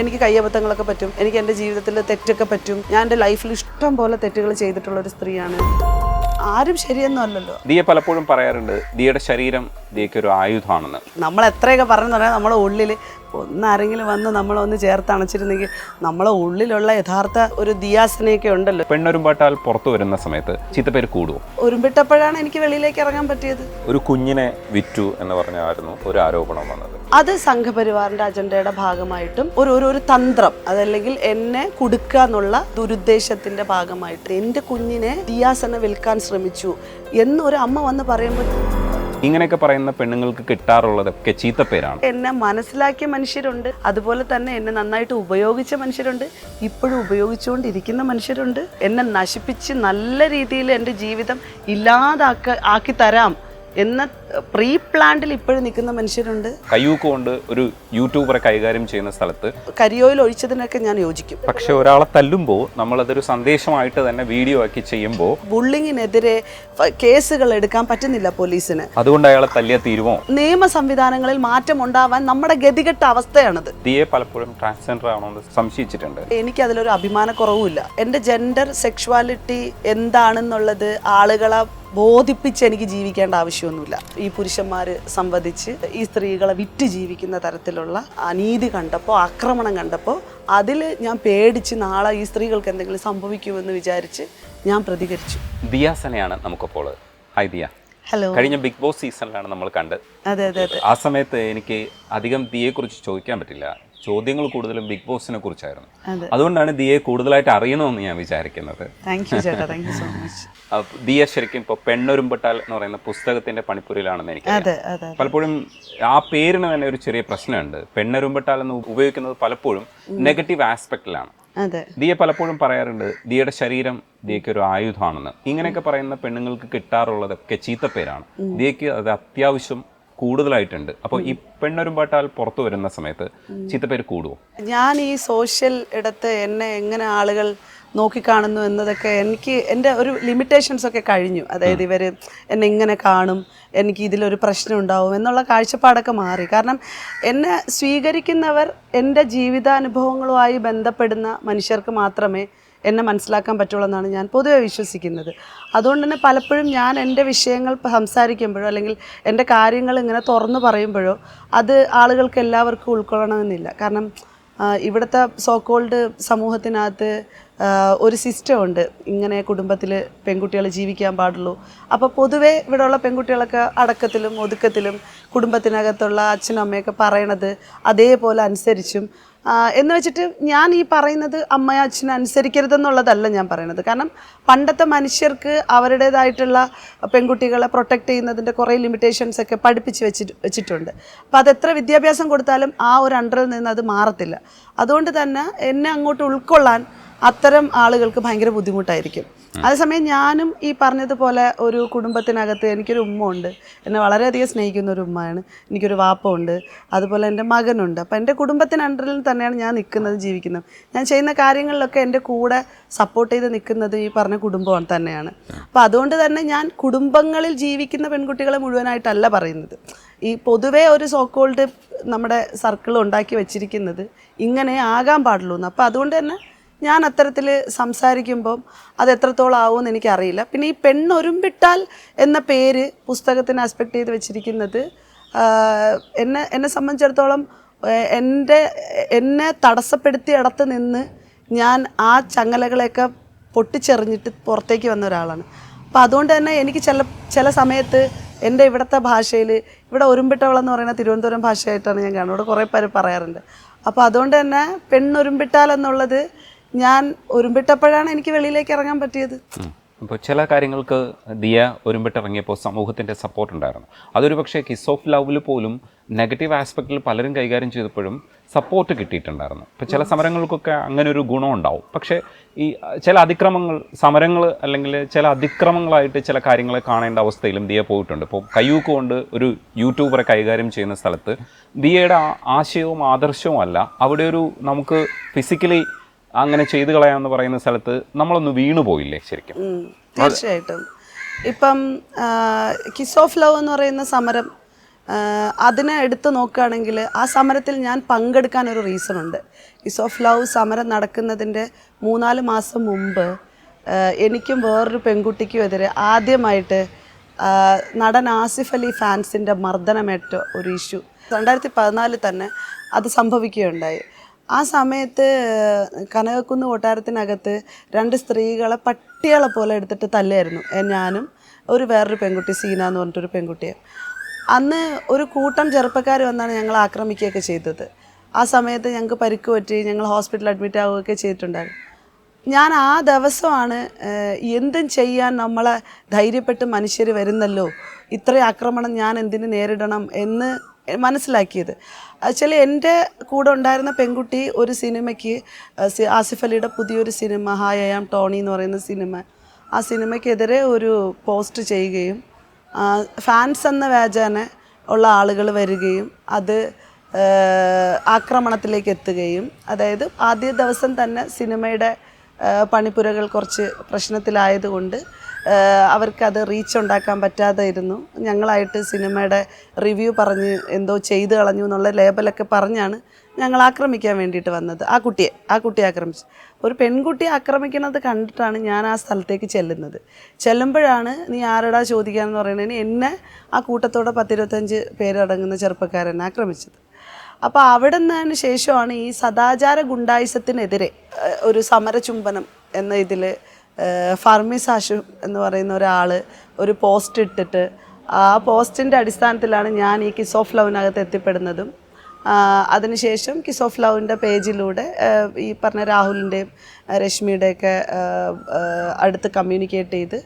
എനിക്ക് കയ്യബദ്ധങ്ങളൊക്കെ പറ്റും, എനിക്ക് എൻ്റെ ജീവിതത്തിൽ തെറ്റൊക്കെ പറ്റും. ഞാൻ എൻ്റെ ലൈഫിൽ ഇഷ്ടം പോലെ തെറ്റുകൾ ചെയ്തിട്ടുള്ള ഒരു സ്ത്രീയാണ്. ആരും ശരിയൊന്നും അല്ലല്ലോ. ദിയ പലപ്പോഴും പറയാറുണ്ട് ദിയയുടെ ശരീരം ദിയയ്ക്ക് ഒരു ആയുധമാണെന്ന്. നമ്മൾ എത്രയൊക്കെ പറഞ്ഞു പറഞ്ഞാൽ നമ്മളെ ഉള്ളിൽ ഒന്നാരെങ്കിലും വന്ന് നമ്മളൊന്ന് ചേർത്ത് അണച്ചിരുന്നെങ്കിൽ നമ്മളെ ഉള്ളിലുള്ള യഥാർത്ഥ ഒരു ദിയാസനയൊക്കെ ഉണ്ടല്ലോ. പെണ്ണൊരുമ്പാട്ടാൽ പുറത്തു വരുന്ന സമയത്ത് ചീത്തപ്പേര് കൂടുമോ? ഉരുമ്പിട്ടപ്പോഴാണ് എനിക്ക് വെളിയിലേക്ക് ഇറങ്ങാൻ പറ്റിയത്. ഒരു കുഞ്ഞിനെ വിറ്റു എന്ന് പറഞ്ഞായിരുന്നു ഒരു ആരോപണം വന്നത്. അത് സംഘപരിവാറിന്റെ അജണ്ടയുടെ ഭാഗമായിട്ടും ഒരു തന്ത്രം, അതല്ലെങ്കിൽ എന്നെ കൊടുക്കുക എന്നുള്ള ദുരുദ്ദേശത്തിന്റെ ഭാഗമായിട്ട് എൻ്റെ കുഞ്ഞിനെ ദിയാസന വിൽക്കാൻ ശ്രമിച്ചു എന്നൊരു അമ്മ വന്ന് പറയുമ്പോൾ ഇങ്ങനെയൊക്കെ പറയുന്ന പെണ്ണുങ്ങൾക്ക് കിട്ടാറുള്ളതൊക്കെ ചീത്തപ്പേരാണ്. എന്നെ മനസ്സിലാക്കിയ മനുഷ്യരുണ്ട്, അതുപോലെ തന്നെ എന്നെ നന്നായിട്ട് ഉപയോഗിച്ച മനുഷ്യരുണ്ട്, ഇപ്പോഴും ഉപയോഗിച്ചുകൊണ്ടിരിക്കുന്ന മനുഷ്യരുണ്ട്. എന്നെ നശിപ്പിച്ച് നല്ല രീതിയിൽ എൻ്റെ ജീവിതം ആക്കി തരാം എന്ന പ്രീ പ്ലാന്റിൽ ഇപ്പോഴും നിൽക്കുന്ന മനുഷ്യരുണ്ട്. കയ്യൂക്ക് കൊണ്ട് ഒരു യൂട്യൂബറെ കൈകാര്യം ചെയ്യുന്ന സ്ഥലത്ത് കരിയോയിൽ ഒഴിച്ചതിനൊക്കെ ഞാൻ യോജിക്കും. പക്ഷെ ഒരാളെ തല്ലുമ്പോൾ നമ്മളതൊരു സന്ദേശമായിട്ട് തന്നെ വീഡിയോ ആക്കി ചെയ്യുമ്പോൾ ബുള്ളിങ്ങിനെതിരെ കേസുകൾ എടുക്കാൻ പറ്റുന്നില്ല പോലീസിന്. അതുകൊണ്ട് അയാളെ തല്ലിയ തീരുമോ? നിയമ സംവിധാനങ്ങളിൽ മാറ്റം ഉണ്ടാവാൻ നമ്മുടെ ഗതികെട്ട അവസ്ഥയാണത്. ദിയെ പലപ്പോഴും ട്രാൻസ്ജെൻഡർ ആണോ എന്ന് സംശയിച്ചിട്ടുണ്ട്. എനിക്ക് അതിലൊരു അഭിമാനക്കുറവുമില്ല. എൻ്റെ ജെൻഡർ സെക്ഷുവാലിറ്റി എന്താണെന്നുള്ളത് ആളുകളെ ബോധിപ്പിച്ച് എനിക്ക് ജീവിക്കേണ്ട ആവശ്യമൊന്നുമില്ല. ഈ പുരുഷന്മാർ സംവദിച്ച് ഈ സ്ത്രീകളെ വിറ്റ് ജീവിക്കുന്ന തരത്തിലുള്ള അനീതി കണ്ടപ്പോൾ, ആക്രമണം കണ്ടപ്പോൾ അതിൽ ഞാൻ പേടിച്ച് നാളെ ഈ സ്ത്രീകൾക്ക് എന്തെങ്കിലും സംഭവിക്കുമെന്ന് വിചാരിച്ച് ഞാൻ പ്രതികരിച്ചു. ദിയാസനയാണ് നമുക്കപ്പോൾ. ഹായ് ദിയ. ഹലോ. കഴിഞ്ഞ ബിഗ് ബോസ് സീസണിലാണ് നമ്മൾ കണ്ടത്. അതെ അതെ അതെ. ആ സമയത്ത് എനിക്ക് അധികം ദിയെക്കുറിച്ച് ചോദിക്കാൻ പറ്റില്ല. ചോദ്യങ്ങൾ കൂടുതലും ബിഗ് ബോസിനെ കുറിച്ചായിരുന്നു. അതുകൊണ്ടാണ് ദിയെ കൂടുതലായിട്ട് അറിയണമെന്ന് ഞാൻ വിചാരിക്കുന്നത്. താങ്ക് യു ചേട്ടാ, thank you so much. Diya ശരിക്കും ഇപ്പോൾ പെണ്ണൊരുമ്പട്ടാൽ എന്ന് പറയുന്ന പുസ്തകത്തിന്റെ പണിപ്പുരയിലാണെന്ന് എനിക്ക് പലപ്പോഴും ആ പേരിന് തന്നെ ഒരു ചെറിയ പ്രശ്നമുണ്ട്. പെണ്ണൊരുമ്പട്ടാൽ എന്ന് ഉപയോഗിക്കുന്നത് പലപ്പോഴും നെഗറ്റീവ് ആസ്പെക്റ്റിലാണ്. ദിയ പലപ്പോഴും പറയാറുണ്ട് ദിയയുടെ ശരീരം ദിയയ്ക്ക് ഒരു ആയുധമാണെന്ന്. ഇങ്ങനെയൊക്കെ പറയുന്ന പെണ്ണുങ്ങൾക്ക് കിട്ടാറുള്ളതൊക്കെ ചീത്തപ്പേരാണ്. ദിയയ്ക്ക് അത് അത്യാവശ്യം കൂടുതലായിട്ടുണ്ട്. അപ്പോൾ ഈ പെണ്ണൊരുമ്പാട്ടാൽ പുറത്തു വരുന്ന സമയത്ത് ചീത്തപ്പേര് കൂടുമോ? ഞാൻ ഈ സോഷ്യൽ ഇടത്ത് എന്നെ എങ്ങനെ ആളുകൾ നോക്കിക്കാണുന്നു എന്നതൊക്കെ എനിക്ക് എൻ്റെ ഒരു ലിമിറ്റേഷൻസ് ഒക്കെ കഴിഞ്ഞു. അതായത് ഇവർ എന്നെ ഇങ്ങനെ കാണും, എനിക്ക് ഇതിലൊരു പ്രശ്നം ഉണ്ടാവും എന്നുള്ള കാഴ്ചപ്പാടൊക്കെ മാറി. കാരണം എന്നെ സ്വീകരിക്കുന്നവർ എൻ്റെ ജീവിതാനുഭവങ്ങളുമായി ബന്ധപ്പെടുന്ന മനുഷ്യർക്ക് മാത്രമേ എന്നെ മനസ്സിലാക്കാൻ പറ്റുള്ളൂ എന്നാണ് ഞാൻ പൊതുവെ വിശ്വസിക്കുന്നത്. അതുകൊണ്ട് തന്നെ പലപ്പോഴും ഞാൻ എൻ്റെ വിഷയങ്ങൾ സംസാരിക്കുമ്പോഴോ അല്ലെങ്കിൽ എൻ്റെ കാര്യങ്ങൾ ഇങ്ങനെ തുറന്നു പറയുമ്പോഴോ അത് ആളുകൾക്ക് എല്ലാവർക്കും ഉൾക്കൊള്ളണമെന്നില്ല. കാരണം ഇവിടുത്തെ സോക്കോൾഡ് സമൂഹത്തിനകത്ത് ഒരു സിസ്റ്റം ഉണ്ട്, ഇങ്ങനെ കുടുംബത്തിൽ പെൺകുട്ടികൾ ജീവിക്കാൻ പാടുള്ളൂ. അപ്പോൾ പൊതുവേ ഇവിടെയുള്ള പെൺകുട്ടികളൊക്കെ അടക്കത്തിലും ഒതുക്കത്തിലും കുടുംബത്തിനകത്തുള്ള അച്ഛനും അമ്മയൊക്കെ പറയണത് അതേപോലെ അനുസരിച്ചും എന്ന് വെച്ചിട്ട് ഞാൻ ഈ പറയുന്നത് അമ്മയെ അച്ഛനെ അനുസരിക്കരുതെന്നുള്ളതല്ല ഞാൻ പറയുന്നത്. കാരണം പണ്ടത്തെ മനുഷ്യർക്ക് അവരുടേതായിട്ടുള്ള പെൺകുട്ടികളെ പ്രൊട്ടക്റ്റ് ചെയ്യുന്നതിൻ്റെ കുറേ ലിമിറ്റേഷൻസ് ഒക്കെ പഠിപ്പിച്ച് വെച്ചിട്ടുണ്ട്. അപ്പോൾ അതെത്ര വിദ്യാഭ്യാസം കൊടുത്താലും ആ ഒരു അണ്ടറിൽ നിന്ന് അത് മാറത്തില്ല. അതുകൊണ്ട് തന്നെ എന്നെ അങ്ങോട്ട് ഉൾക്കൊള്ളാൻ അത്തരം ആളുകൾക്ക് ഭയങ്കര ബുദ്ധിമുട്ടായിരിക്കും. അതേസമയം ഞാനും ഈ പറഞ്ഞതുപോലെ ഒരു കുടുംബത്തിനകത്ത് എനിക്കൊരു ഉമ്മ ഉണ്ട്, എന്നെ വളരെയധികം സ്നേഹിക്കുന്ന ഒരു ഉമ്മയാണ്, എനിക്കൊരു വാപ്പ ഉണ്ട്, അതുപോലെ എൻ്റെ മകനുണ്ട്. അപ്പോൾ എൻ്റെ കുടുംബത്തിന് അണ്ടറിൽ തന്നെയാണ് ഞാൻ നിൽക്കുന്നത്, ജീവിക്കുന്നത്. ഞാൻ ചെയ്യുന്ന കാര്യങ്ങളിലൊക്കെ എൻ്റെ കൂടെ സപ്പോർട്ട് ചെയ്ത് നിൽക്കുന്നത് ഈ പറഞ്ഞ കുടുംബം തന്നെയാണ്. അപ്പോൾ അതുകൊണ്ട് തന്നെ ഞാൻ കുടുംബങ്ങളിൽ ജീവിക്കുന്ന പെൺകുട്ടികളെ മുഴുവനായിട്ടല്ല പറയുന്നത്. ഈ പൊതുവേ ഒരു സോക്കോൾഡ് നമ്മുടെ സർക്കിൾ ഉണ്ടാക്കി വെച്ചിരിക്കുന്നത് ഇങ്ങനെ ആകാൻ പാടുള്ളൂ എന്ന്. അപ്പോൾ അതുകൊണ്ട് തന്നെ ഞാൻ അത്തരത്തിൽ സംസാരിക്കുമ്പം അത് എത്രത്തോളം ആവുമെന്ന് എനിക്കറിയില്ല. പിന്നെ ഈ പെണ്ണൊരുമ്പിട്ടാൽ എന്ന പേര് പുസ്തകത്തിന് ആസ്പെക്ട് ചെയ്ത് വെച്ചിരിക്കുന്നത് എന്നെ സംബന്ധിച്ചിടത്തോളം എന്നെ തടസ്സപ്പെടുത്തിയിടത്ത് നിന്ന് ഞാൻ ആ ചങ്ങലകളെയൊക്കെ പൊട്ടിച്ചെറിഞ്ഞിട്ട് പുറത്തേക്ക് വന്ന ഒരാളാണ്. അപ്പോൾ അതുകൊണ്ട് തന്നെ എനിക്ക് ചില സമയത്ത് എൻ്റെ ഇവിടുത്തെ ഭാഷയിൽ, ഇവിടെ ഒരുമ്പിട്ടവളെന്ന് പറയുന്ന തിരുവനന്തപുരം ഭാഷയായിട്ടാണ് ഞാൻ കാണുന്നത്, ഇവിടെ കുറേ പേര് പറയാറുണ്ട്. അപ്പോൾ അതുകൊണ്ട് തന്നെ പെണ്ണൊരുമ്പിട്ടാൽ എന്നുള്ളത് ഞാൻ ഒരുമ്പിട്ടപ്പോഴാണ് എനിക്ക് വെളിയിലേക്ക് ഇറങ്ങാൻ പറ്റിയത്. അപ്പോൾ ചില കാര്യങ്ങൾക്ക് ദിയ ഒരുമ്പിട്ടിറങ്ങിയപ്പോൾ സമൂഹത്തിൻ്റെ സപ്പോർട്ട് ഉണ്ടായിരുന്നു. അതൊരു പക്ഷേ കിസ് ഓഫ് ലവിൽ പോലും നെഗറ്റീവ് ആസ്പെക്റ്റിൽ പലരും കൈകാര്യം ചെയ്തപ്പോഴും സപ്പോർട്ട് കിട്ടിയിട്ടുണ്ടായിരുന്നു. ഇപ്പോൾ ചില സമരങ്ങൾക്കൊക്കെ അങ്ങനെ ഒരു ഗുണമുണ്ടാവും. പക്ഷേ ഈ ചില സമരങ്ങൾ അല്ലെങ്കിൽ ചില അതിക്രമങ്ങളായിട്ട് ചില കാര്യങ്ങളെ കാണേണ്ട അവസ്ഥയിലും ദിയ പോയിട്ടുണ്ട്. ഇപ്പോൾ കയ്യൂക്ക് കൊണ്ട് ഒരു യൂട്യൂബറെ കൈകാര്യം ചെയ്യുന്ന സ്ഥലത്ത് ദിയയുടെ ആശയവും ആദർശവും അല്ല, അവിടെ ഒരു നമുക്ക് ഫിസിക്കലി അങ്ങനെ ചെയ്തു കളയാമെന്ന് പറയുന്ന സ്ഥലത്ത് നമ്മളൊന്ന് വീണു പോയില്ലേ ശരിക്കും? തീർച്ചയായിട്ടും. ഇപ്പം കിസ് ഓഫ് ലവ് എന്ന് പറയുന്ന സമരം അതിനെ എടുത്തു നോക്കുകയാണെങ്കിൽ ആ സമരത്തിൽ ഞാൻ പങ്കെടുക്കാനൊരു റീസണുണ്ട്. കിസ് ഓഫ് ലവ് സമരം നടക്കുന്നതിൻ്റെ 3-4 മാസം മുമ്പ് എനിക്കും വേറൊരു പെൺകുട്ടിക്കും എതിരെ ആദ്യമായിട്ട് നടൻ ആസിഫ് അലി ഫാൻസിൻ്റെ മർദ്ദനമേറ്റ ഒരു ഇഷ്യൂ 2014 തന്നെ അത് സംഭവിക്കുകയുണ്ടായി. ആ സമയത്ത് കനകക്കുന്ന് കൊട്ടാരത്തിനകത്ത് 2 സ്ത്രീകളെ പട്ടികളെ പോലെ എടുത്തിട്ട് തല്ലായിരുന്നു. ഞാനും വേറൊരു പെൺകുട്ടി, സീന എന്ന് പറഞ്ഞിട്ടൊരു പെൺകുട്ടിയെ. അന്ന് ഒരു കൂട്ടം ചെറുപ്പക്കാർ വന്നാണ് ഞങ്ങൾ ആക്രമിക്കുകയൊക്കെ ചെയ്തത്. ആ സമയത്ത് ഞങ്ങൾക്ക് പരിക്ക് പറ്റി, ഞങ്ങൾ ഹോസ്പിറ്റലിൽ അഡ്മിറ്റ് ആവുകയൊക്കെ ചെയ്തിട്ടുണ്ടായിരുന്നു. ഞാൻ ആ ദിവസമാണ് എന്തും ചെയ്യാൻ നമ്മളെ ധൈര്യപ്പെട്ട് മനുഷ്യർ വരുന്നല്ലോ, ഇത്രയും ആക്രമണം ഞാൻ എന്തിനു നേരിടണം എന്ന് മനസ്സിലാക്കിയത്. ആക്ച്വലി എൻ്റെ കൂടെ ഉണ്ടായിരുന്ന പെൺകുട്ടി ഒരു സിനിമയ്ക്ക്, ആസിഫ് അലിയുടെ പുതിയൊരു സിനിമ ഹായ് ഐ ആം ടോണി എന്ന് പറയുന്ന സിനിമ, ആ സിനിമയ്ക്കെതിരെ ഒരു പോസ്റ്റ് ചെയ്യുകയും ഫാൻസ് എന്ന വ്യാജേന ഉള്ള ആളുകൾ വരികയും അത് ആക്രമണത്തിലേക്ക് എത്തുകയും, അതായത് ആദ്യ ദിവസം തന്നെ സിനിമയുടെ പണിപ്പുരകൾ കുറച്ച് പ്രശ്നത്തിലായതുകൊണ്ട് അവർക്കത് റീച്ച് ഉണ്ടാക്കാൻ പറ്റാതെ ഇരുന്നു. ഞങ്ങളായിട്ട് സിനിമയുടെ റിവ്യൂ പറഞ്ഞ് എന്തോ ചെയ്തു കളഞ്ഞു എന്നുള്ള ലേബലൊക്കെ പറഞ്ഞാണ് ഞങ്ങൾ ആക്രമിക്കാൻ വേണ്ടിയിട്ട് വന്നത്. ആ കുട്ടിയെ ആക്രമിച്ചു. ഒരു പെൺകുട്ടിയെ ആക്രമിക്കുന്നത് കണ്ടിട്ടാണ് ഞാൻ ആ സ്ഥലത്തേക്ക് ചെല്ലുമ്പോഴാണ് നീ ആരടാ ചോദിക്കാമെന്ന് പറയുന്നതിന് എന്നെ ആ കൂട്ടത്തോടെ 10-25 പേരടങ്ങുന്ന ചെറുപ്പക്കാരെന്നെ ആക്രമിച്ചത്. അപ്പോൾ അവിടെ നിന്നതിന് ശേഷമാണ് ഈ സദാചാര ഗുണ്ടായിസത്തിനെതിരെ ഒരു സമരചുംബനം എന്ന ഇതിൽ ഫർമിസ് ആഷു എന്ന് പറയുന്ന ഒരാൾ ഒരു പോസ്റ്റ് ഇട്ടിട്ട്, ആ പോസ്റ്റിൻ്റെ അടിസ്ഥാനത്തിലാണ് ഞാൻ ഈ കിസ് ഓഫ് ലവിനകത്ത് എത്തിപ്പെടുന്നതും. അതിനുശേഷം കിസ് ഓഫ് ലവിൻ്റെ പേജിലൂടെ ഈ പറഞ്ഞ രാഹുലിൻ്റെയും രശ്മിയുടെയൊക്കെ അടുത്ത് കമ്മ്യൂണിക്കേറ്റ് ചെയ്ത്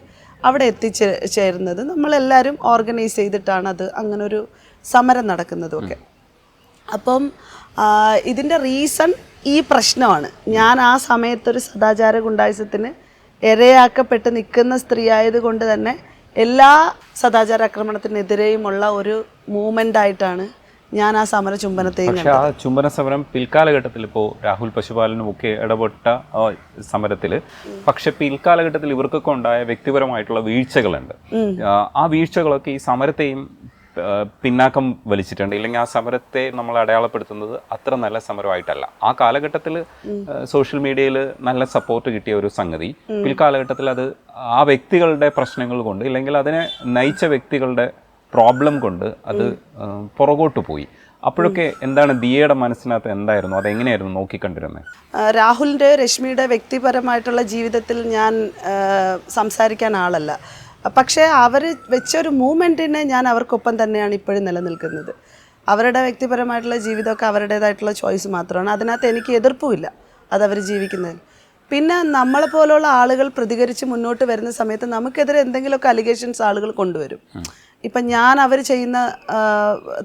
അവിടെ എത്തിച്ചേരുന്നത് നമ്മളെല്ലാവരും ഓർഗനൈസ് ചെയ്തിട്ടാണ് അത് അങ്ങനൊരു സമരം നടക്കുന്നതുമൊക്കെ. അപ്പം ഇതിൻ്റെ റീസൺ ഈ പ്രശ്നമാണ്. ഞാൻ ആ സമയത്തൊരു സദാചാര ഗുണ്ടായിസത്തിന് ഇരയാക്കപ്പെട്ട് നിൽക്കുന്ന സ്ത്രീ ആയതുകൊണ്ട് തന്നെ എല്ലാ സദാചാര ആക്രമണത്തിനെതിരെയുമുള്ള ഒരു മൂവ്മെൻ്റ് ആയിട്ടാണ് ഞാൻ ആ സമര ചുംബനത്തെയും. പക്ഷെ ആ ചുംബന സമരം പിൽക്കാലഘട്ടത്തിൽ ഇപ്പോൾ രാഹുൽ പശുപാലനും ഒക്കെ ഇടപെട്ട സമരത്തിൽ, പക്ഷെ പിൽക്കാലഘട്ടത്തിൽ ഇവർക്കൊക്കെ ഉണ്ടായ വ്യക്തിപരമായിട്ടുള്ള വീഴ്ചകളുണ്ട്. ആ വീഴ്ചകളൊക്കെ ഈ സമരത്തെയും പിന്നാക്കം വലിച്ചിട്ടുണ്ട്. ഇല്ലെങ്കിൽ ആ സമരത്തെ നമ്മൾ അടയാളപ്പെടുത്തുന്നത് അത്ര നല്ല സമരമായിട്ടല്ല. ആ കാലഘട്ടത്തിൽ സോഷ്യൽ മീഡിയയിൽ നല്ല സപ്പോർട്ട് കിട്ടിയ ഒരു സംഗതി പിൽക്കാലഘട്ടത്തിൽ അത് ആ വ്യക്തികളുടെ പ്രശ്നങ്ങൾ കൊണ്ട്, ഇല്ലെങ്കിൽ അതിനെ നയിച്ച വ്യക്തികളുടെ പ്രോബ്ലം കൊണ്ട് അത് പുറകോട്ട് പോയി. അപ്പോഴൊക്കെ എന്താണ് ദിയയുടെ മനസ്സിനകത്ത് എന്തായിരുന്നു, അതെങ്ങനെയായിരുന്നു നോക്കിക്കണ്ടിരുന്നത്? രാഹുലിൻ്റെ രശ്മിയുടെ വ്യക്തിപരമായിട്ടുള്ള ജീവിതത്തിൽ ഞാൻ സംസാരിക്കാൻ ആളല്ല. പക്ഷേ അവർ വെച്ചൊരു മൂവ്മെൻറ്റിനെ ഞാൻ അവർക്കൊപ്പം തന്നെയാണ് ഇപ്പോഴും നിലനിൽക്കുന്നത്. അവരുടെ വ്യക്തിപരമായിട്ടുള്ള ജീവിതമൊക്കെ അവരുടേതായിട്ടുള്ള ചോയ്സ് മാത്രമാണ്. അതിനകത്ത് എനിക്ക് എതിർപ്പുമില്ല അതവർ ജീവിക്കുന്നതിൽ. പിന്നെ നമ്മളെപ്പോലുള്ള ആളുകൾ പ്രതികരിച്ച് മുന്നോട്ട് വരുന്ന സമയത്ത് നമുക്കെതിരെ എന്തെങ്കിലുമൊക്കെ അലിഗേഷൻസ് ആളുകൾ കൊണ്ടുവരും. ഇപ്പം ഞാൻ അവർ ചെയ്യുന്ന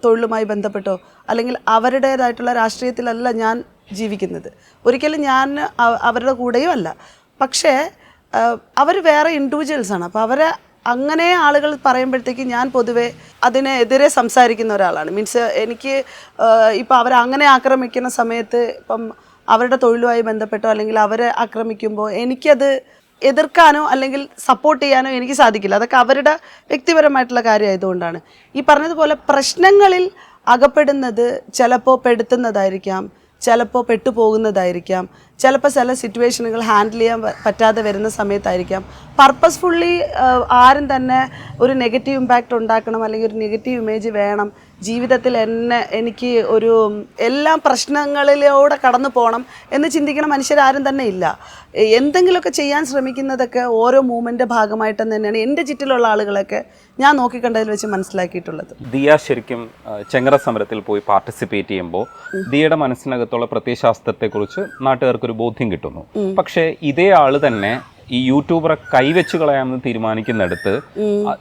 തൊഴിലുമായി ബന്ധപ്പെട്ടോ അല്ലെങ്കിൽ അവരുടേതായിട്ടുള്ള രാഷ്ട്രീയത്തിലല്ല ഞാൻ ജീവിക്കുന്നത്. ഒരിക്കലും ഞാൻ അവരുടെ കൂടെയും അല്ല. പക്ഷേ അവർ വേറെ ഇൻഡിവിജ്വൽസാണ്. അപ്പോൾ അവരെ അങ്ങനെ ആളുകൾ പറയുമ്പോഴത്തേക്ക് ഞാൻ പൊതുവെ അതിനെതിരെ സംസാരിക്കുന്ന ഒരാളാണ്. മീൻസ് എനിക്ക് ഇപ്പം അവരങ്ങനെ ആക്രമിക്കുന്ന സമയത്ത് ഇപ്പം അവരുടെ തൊഴിലുമായി ബന്ധപ്പെട്ടോ അല്ലെങ്കിൽ അവരെ ആക്രമിക്കുമ്പോൾ എനിക്കത് എതിർക്കാനോ അല്ലെങ്കിൽ സപ്പോർട്ട് ചെയ്യാനോ എനിക്ക് സാധിക്കില്ല. അതൊക്കെ അവരുടെ വ്യക്തിപരമായിട്ടുള്ള കാര്യമായതുകൊണ്ടാണ്. ഈ പറഞ്ഞതുപോലെ പ്രശ്നങ്ങളിൽ അകപ്പെടുന്നത് ചിലപ്പോൾ പെടുത്തുന്നതായിരിക്കാം, ചിലപ്പോൾ പെട്ടുപോകുന്നതായിരിക്കാം, ചിലപ്പോൾ ചില സിറ്റുവേഷനുകൾ ഹാൻഡിൽ ചെയ്യാൻ പറ്റാതെ വരുന്ന സമയത്തായിരിക്കാം പർപ്പസ്ഫുള്ളി ആരും തന്നെ ഒരു നെഗറ്റീവ് ഇമ്പാക്റ്റ് ഉണ്ടാക്കണം അല്ലെങ്കിൽ ഒരു നെഗറ്റീവ് ഇമേജ് വേണം ജീവിതത്തിൽ എനിക്ക് ഒരു എല്ലാ പ്രശ്നങ്ങളിലൂടെ കടന്നു പോകണം എന്ന് ചിന്തിക്കുന്ന മനുഷ്യരാരും തന്നെ ഇല്ല. എന്തെങ്കിലുമൊക്കെ ചെയ്യാൻ ശ്രമിക്കുന്നതൊക്കെ ഓരോ മൂവ്മെൻ്റ് ഭാഗമായിട്ട് തന്നെയാണ് എൻ്റെ ചുറ്റിലുള്ള ആളുകളൊക്കെ ഞാൻ നോക്കിക്കണ്ടതിൽ വെച്ച് മനസ്സിലാക്കിയിട്ടുള്ളത്. ദിയ ശരിക്കും ചെങ്ങറ സമരത്തിൽ പോയി പാർട്ടിസിപ്പേറ്റ് ചെയ്യുമ്പോൾ ദിയയുടെ മനസ്സിനകത്തുള്ള പ്രത്യയശാസ്ത്രത്തെക്കുറിച്ച് നാട്ടുകാർക്കൊരു ബോധ്യം കിട്ടുന്നു. പക്ഷേ ഇതേ ആള് തന്നെ ഈ യൂട്യൂബറെ കൈവച്ച് കളയാമെന്ന് തീരുമാനിക്കുന്നിടത്ത്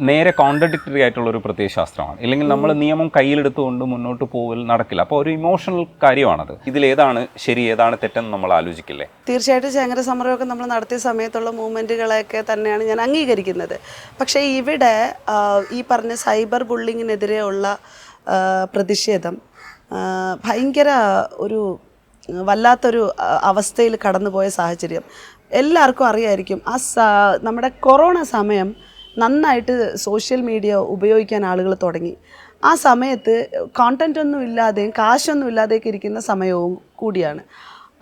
നേരെ കോൺട്രഡിക്ടറി ആയിട്ടുള്ള ഒരു പ്രത്യയശാസ്ത്രമാണ്. ഇല്ലെങ്കിൽ നമ്മൾ നിയമം കയ്യിലെടുത്തുകൊണ്ട് മുന്നോട്ട് പോകൽ നടക്കില്ല. അപ്പോൾ ഒരു ഇമോഷണൽ കാര്യമാണത്. ഇതിലേതാണ് ശരി ഏതാണ് തെറ്റെന്ന് നമ്മൾ ആലോചിക്കില്ലേ? തീർച്ചയായിട്ടും ചെങ്ങറ സമരമൊക്കെ നമ്മൾ നടത്തിയ സമയത്തുള്ള മൂവ്മെൻറ്റുകളെയൊക്കെ തന്നെയാണ് ഞാൻ അംഗീകരിക്കുന്നത്. പക്ഷേ ഇവിടെ ഈ പറഞ്ഞ സൈബർ ബുള്ളിങ്ങിനെതിരെയുള്ള പ്രതിഷേധം ഭയങ്കര ഒരു വല്ലാത്തൊരു അവസ്ഥയിൽ കടന്നുപോയ സാഹചര്യം എല്ലാവർക്കും അറിയായിരിക്കും. നമ്മുടെ കൊറോണ സമയം നന്നായിട്ട് സോഷ്യൽ മീഡിയ ഉപയോഗിക്കാൻ ആളുകൾ തുടങ്ങി. ആ സമയത്ത് കോണ്ടൻ്റ് ഒന്നും ഇല്ലാതെയും കാശൊന്നും ഇല്ലാതെയൊക്കെ ഇരിക്കുന്ന സമയവും കൂടിയാണ്.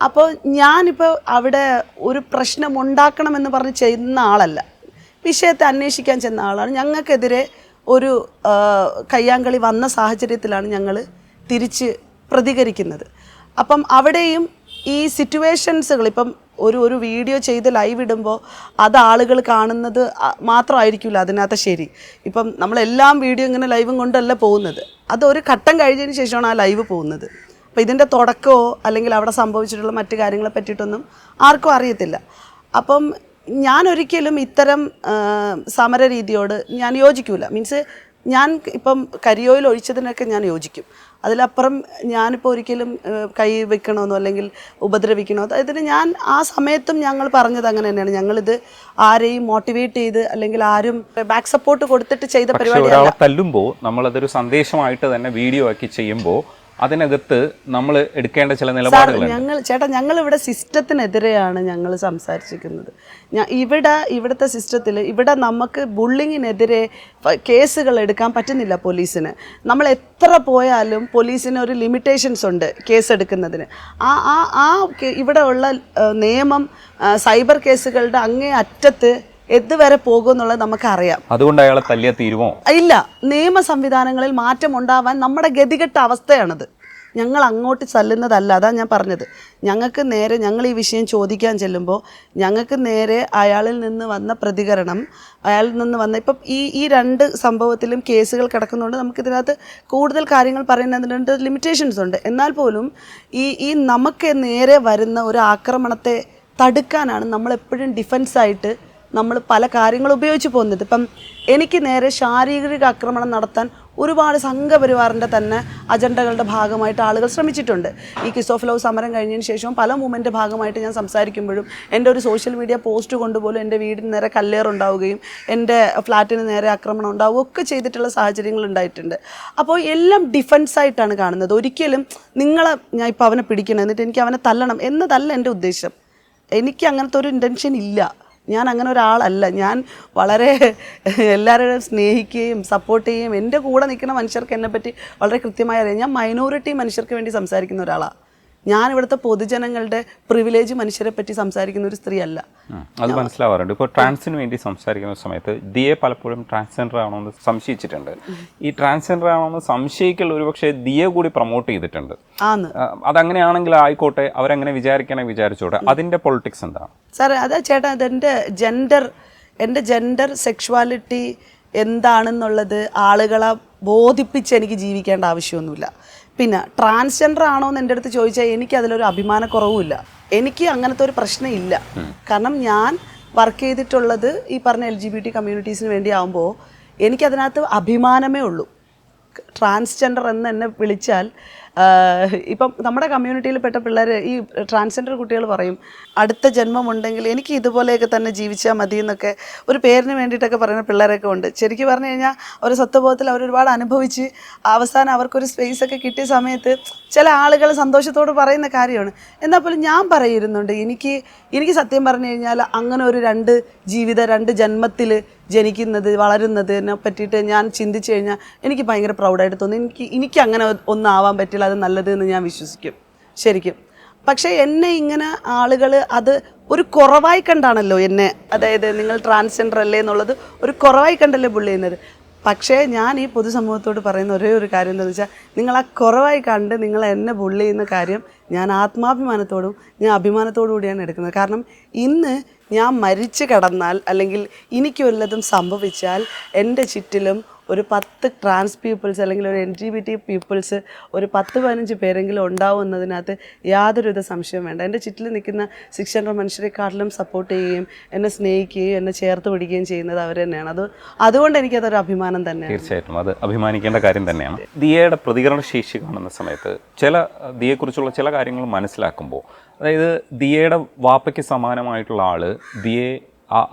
അപ്പോൾ ഞാനിപ്പോൾ അവിടെ ഒരു പ്രശ്നം ഉണ്ടാക്കണമെന്ന് പറഞ്ഞ് ചെയ്യുന്ന ആളല്ല, വിഷയത്തെ അന്വേഷിക്കാൻ ചെന്ന ആളാണ്. ഞങ്ങൾക്കെതിരെ ഒരു കയ്യാങ്കളി വന്ന സാഹചര്യത്തിലാണ് ഞങ്ങൾ തിരിച്ച് പ്രതികരിക്കുന്നത്. അപ്പം അവിടെയും ഈ സിറ്റുവേഷൻസുകൾ, ഇപ്പം ഒരു വീഡിയോ ചെയ്ത് ലൈവ് ഇടുമ്പോൾ അത് ആളുകൾ കാണുന്നത് മാത്രമായിരിക്കില്ല അതിനകത്ത് ശരി. ഇപ്പം നമ്മളെല്ലാം വീഡിയോ ഇങ്ങനെ ലൈവും കൊണ്ടല്ല പോകുന്നത്, അതൊരു ഘട്ടം കഴിഞ്ഞതിന് ശേഷമാണ് ആ ലൈവ് പോകുന്നത്. അപ്പോൾ ഇതിൻ്റെ തുടക്കമോ അല്ലെങ്കിൽ അവിടെ സംഭവിച്ചിട്ടുള്ള മറ്റു കാര്യങ്ങളെ പറ്റിയിട്ടൊന്നും ആർക്കും അറിയത്തില്ല. അപ്പം ഞാൻ ഒരിക്കലും ഇത്തരം സമര രീതിയോട് ഞാൻ യോജിക്കില്ല. മീൻസ് ഞാൻ ഇപ്പം കരിയോയിൽ ഒഴിച്ചതിനൊക്കെ ഞാൻ യോജിക്കും. അതിലപ്പുറം ഞാനിപ്പോൾ ഒരിക്കലും കൈ വെക്കണമെന്നോ അല്ലെങ്കിൽ ഉപദ്രവിക്കണോ, ഇതിന് ഞാൻ ആ സമയത്തും ഞങ്ങൾ പറഞ്ഞത് അങ്ങനെ തന്നെയാണ്. ഞങ്ങളിത് ആരെയും മോട്ടിവേറ്റ് ചെയ്ത് അല്ലെങ്കിൽ ആരും ബാക്ക് സപ്പോർട്ട് കൊടുത്തിട്ട് ചെയ്ത പരിപാടി തല്ലുമ്പോൾ നമ്മളതൊരു സന്ദേശമായിട്ട് തന്നെ വീഡിയോ ആക്കി ചെയ്യുമ്പോൾ അതിനകത്ത് നമ്മൾ എടുക്കേണ്ട ചില നിലപാടുകൾ. ഞങ്ങളിവിടെ സിസ്റ്റത്തിനെതിരെയാണ് ഞങ്ങൾ സംസാരിച്ചിരിക്കുന്നത്. ഇവിടുത്തെ സിസ്റ്റത്തിൽ ഇവിടെ നമുക്ക് ബുള്ളിങ്ങിനെതിരെ കേസുകൾ എടുക്കാൻ പറ്റുന്നില്ല പോലീസിന്. നമ്മൾ എത്ര പോയാലും പോലീസിന് ഒരു ലിമിറ്റേഷൻസ് ഉണ്ട് കേസ് എടുക്കുന്നതിന്. ഇവിടെ ഉള്ള നിയമം സൈബർ കേസുകളുടെ അങ്ങേ അറ്റത്ത് എതുവരെ പോകുമെന്നുള്ളത് നമുക്കറിയാം. അതുകൊണ്ട് അയാളെ തല്ലിയ തീരുമോ? ഇല്ല, നിയമ സംവിധാനങ്ങളിൽ മാറ്റം ഉണ്ടാവാൻ നമ്മുടെ ഗതികെട്ട അവസ്ഥയാണത്. ഞങ്ങൾ അങ്ങോട്ട് ചെല്ലുന്നതല്ല, അതാണ് ഞാൻ പറഞ്ഞത്. ഞങ്ങൾക്ക് നേരെ ഞങ്ങൾ ഈ വിഷയം ചോദിക്കാൻ ചെല്ലുമ്പോൾ ഞങ്ങൾക്ക് നേരെ അയാളിൽ നിന്ന് വന്ന പ്രതികരണം, അയാളിൽ നിന്ന് വന്ന ഇപ്പം ഈ രണ്ട് സംഭവത്തിലും കേസുകൾ കിടക്കുന്നതുകൊണ്ട് നമുക്കിതിനകത്ത് കൂടുതൽ കാര്യങ്ങൾ പറയുന്നതിനുണ്ട്, ലിമിറ്റേഷൻസ് ഉണ്ട്. എന്നാൽ പോലും ഈ നമുക്ക് നേരെ വരുന്ന ഒരു ആക്രമണത്തെ തടുക്കാനാണ് നമ്മളെപ്പോഴും ഡിഫൻസായിട്ട് നമ്മൾ പല കാര്യങ്ങൾ ഉപയോഗിച്ച് പോകുന്നത്. ഇപ്പം എനിക്ക് നേരെ ശാരീരിക ആക്രമണം നടത്താൻ ഒരുപാട് സംഘപരിവാറിൻ്റെ തന്നെ അജണ്ടകളുടെ ഭാഗമായിട്ട് ആളുകൾ ശ്രമിച്ചിട്ടുണ്ട്. ഈ കിസ് ഓഫ് ലവ് സമരം കഴിഞ്ഞതിന് ശേഷം പല മൂവ്മെൻറ്റ് ഭാഗമായിട്ട് ഞാൻ സംസാരിക്കുമ്പോഴും എൻ്റെ ഒരു സോഷ്യൽ മീഡിയ പോസ്റ്റ് കൊണ്ടുപോലും എൻ്റെ വീടിന് നേരെ കല്ലേറുണ്ടാവുകയും എൻ്റെ ഫ്ലാറ്റിന് നേരെ ആക്രമണം ഉണ്ടാവുകയും ഒക്കെ ചെയ്തിട്ടുള്ള സാഹചര്യങ്ങൾ ഉണ്ടായിട്ടുണ്ട്. അപ്പോൾ എല്ലാം ഡിഫൻസായിട്ടാണ് കാണുന്നത്. ഒരിക്കലും ഞാൻ ഇപ്പോൾ അവനെ പിടിക്കണം എന്നിട്ട് എനിക്ക് അവനെ തല്ലണം എന്നതല്ല എൻ്റെ ഉദ്ദേശം. എനിക്ക് അങ്ങനത്തെ ഒരു ഇൻറ്റൻഷൻ ഇല്ല. ഞാൻ അങ്ങനെ ഒരാളല്ല. ഞാൻ വളരെ എല്ലാവരെയും സ്നേഹിക്കുകയും സപ്പോർട്ട് ചെയ്യുകയും എൻ്റെ കൂടെ നിൽക്കുന്ന മനുഷ്യർക്ക് എന്നെപ്പറ്റി വളരെ കൃത്യമായി അറിയാം. ഞാൻ മൈനോറിറ്റി മനുഷ്യർക്ക് വേണ്ടി സംസാരിക്കുന്ന ഒരാളാണ്. ഞാൻ ഇവിടുത്തെ പൊതുജനങ്ങളുടെ പ്രിവിലേജ് മനുഷ്യരെ പറ്റി സംസാരിക്കുന്ന ഒരു സ്ത്രീ അല്ല. അത് മനസ്സിലാവാറുണ്ട്. ഇപ്പോൾ ട്രാൻസിന് വേണ്ടി സംസാരിക്കുന്ന സമയത്ത് ദിയെ പലപ്പോഴും ട്രാൻസ്ജെൻഡർ ആണോ എന്ന് സംശയിച്ചിട്ടുണ്ട്. ഈ ട്രാൻസ്ജെൻഡർ ആണോ എന്ന് സംശയിക്കൽ ഒരുപക്ഷെ ദിയെ കൂടി പ്രൊമോട്ട് ചെയ്തിട്ടുണ്ട്. അതങ്ങനെയാണെങ്കിൽ ആയിക്കോട്ടെ, അവരങ്ങനെ വിചാരിച്ചോട്ടെ. അതിൻ്റെ പൊളിറ്റിക്സ് എന്താണ് സാർ? അതാ ചേട്ടാ, എൻ്റെ ജെൻഡർ സെക്ഷുവാലിറ്റി എന്താണെന്നുള്ളത് ആളുകളെ ബോധിപ്പിച്ച് എനിക്ക് ജീവിക്കേണ്ട ആവശ്യമൊന്നുമില്ല. പിന്നെ ട്രാൻസ്ജെൻഡർ ആണോ എന്ന് എൻ്റെ അടുത്ത് ചോദിച്ചാൽ എനിക്കതിലൊരു അഭിമാനക്കുറവുമില്ല. എനിക്ക് അങ്ങനത്തെ ഒരു പ്രശ്നം ഇല്ല. കാരണം ഞാൻ വർക്ക് ചെയ്തിട്ടുള്ളത് ഈ പറഞ്ഞ LGBT കമ്മ്യൂണിറ്റീസിന് വേണ്ടി ആകുമ്പോൾ എനിക്കതിനകത്ത് അഭിമാനമേ ഉള്ളൂ. ട്രാൻസ്ജെൻഡർ എന്ന് എന്നെ വിളിച്ചാൽ ഇപ്പം നമ്മുടെ കമ്മ്യൂണിറ്റിയിൽ പെട്ട പിള്ളേർ, ഈ ട്രാൻസ്ജെൻഡർ കുട്ടികൾ പറയും അടുത്ത ജന്മമുണ്ടെങ്കിൽ എനിക്ക് ഇതുപോലെയൊക്കെ തന്നെ ജീവിച്ചാൽ മതി എന്നൊക്കെ ഒരു പേരിന് വേണ്ടിയിട്ടൊക്കെ പറയുന്ന പിള്ളേരൊക്കെ ഉണ്ട്. ശരിക്കും പറഞ്ഞു കഴിഞ്ഞാൽ ഒരു സത്വബോധത്തിൽ അവരൊരുപാട് അനുഭവിച്ച് അവസാനം അവർക്കൊരു സ്പേസൊക്കെ കിട്ടിയ സമയത്ത് ചില ആളുകൾ സന്തോഷത്തോട് പറയുന്ന കാര്യമാണ്. എന്നാൽ പോലും ഞാൻ പറയുന്നുണ്ട്, എനിക്ക് സത്യം പറഞ്ഞു കഴിഞ്ഞാൽ അങ്ങനെ ഒരു രണ്ട് ജന്മത്തിൽ ജനിക്കുന്നത് വളരുന്നതിനെ പറ്റിയിട്ട് ഞാൻ ചിന്തിച്ചു കഴിഞ്ഞാൽ എനിക്ക് ഭയങ്കര പ്രൗഡായിട്ട് തോന്നി. എനിക്ക് അങ്ങനെ ഒന്നും ആവാൻ പറ്റില്ല, അത് നല്ലത് എന്ന് ഞാൻ വിശ്വസിക്കും ശരിക്കും. പക്ഷേ എന്നെ ഇങ്ങനെ ആളുകൾ അത് ഒരു കുറവായി കണ്ടാണല്ലോ എന്നെ, അതായത് നിങ്ങൾ ട്രാൻസ്ജെൻഡർ അല്ലേ എന്നുള്ളത് ഒരു കുറവായി കണ്ടല്ലേ ബുള്ളി ചെയ്യുന്നത്. പക്ഷേ ഞാൻ ഈ പൊതുസമൂഹത്തോട് പറയുന്ന ഒരേ ഒരു കാര്യം എന്താണെന്ന് വെച്ചാൽ, നിങ്ങൾ ആ കുറവായി കണ്ട് നിങ്ങൾ എന്നെ ബുള്ളി ചെയ്യുന്ന കാര്യം ഞാൻ ആത്മാഭിമാനത്തോടും ഞാൻ അഭിമാനത്തോടു കൂടിയാണ് എടുക്കുന്നത്. കാരണം ഇന്ന് ഞാൻ മരിച്ചു കിടന്നാൽ അല്ലെങ്കിൽ എനിക്ക് വല്ലതും സംഭവിച്ചാൽ എൻ്റെ ചുറ്റിലും ഒരു 10 ട്രാൻസ് പീപ്പിൾസ് അല്ലെങ്കിൽ ഒരു LGBT പീപ്പിൾസ് ഒരു 10-15 പേരെങ്കിലും ഉണ്ടാവും എന്നതിനകത്ത് യാതൊരുവിധ സംശയം വേണ്ട. എൻ്റെ ചുറ്റിൽ നിൽക്കുന്ന 600 മനുഷ്യരെക്കാട്ടിലും സപ്പോർട്ട് ചെയ്യുകയും എന്നെ സ്നേഹിക്കുകയും എന്നെ ചേർത്ത് പിടിക്കുകയും ചെയ്യുന്നത് അവർ തന്നെയാണ്. അതുകൊണ്ട് എനിക്കതൊരു അഭിമാനം തന്നെയാണ്. തീർച്ചയായിട്ടും അത് അഭിമാനിക്കേണ്ട കാര്യം തന്നെയാണ്. ദിയയുടെ പ്രതികരണ ശേഷി കാണുന്ന സമയത്ത് ദിയയെക്കുറിച്ചുള്ള ചില കാര്യങ്ങൾ മനസ്സിലാക്കുമ്പോൾ, അതായത് ദിയയുടെ വാപ്പയ്ക്ക് സമാനമായിട്ടുള്ള ആൾ ദിയെ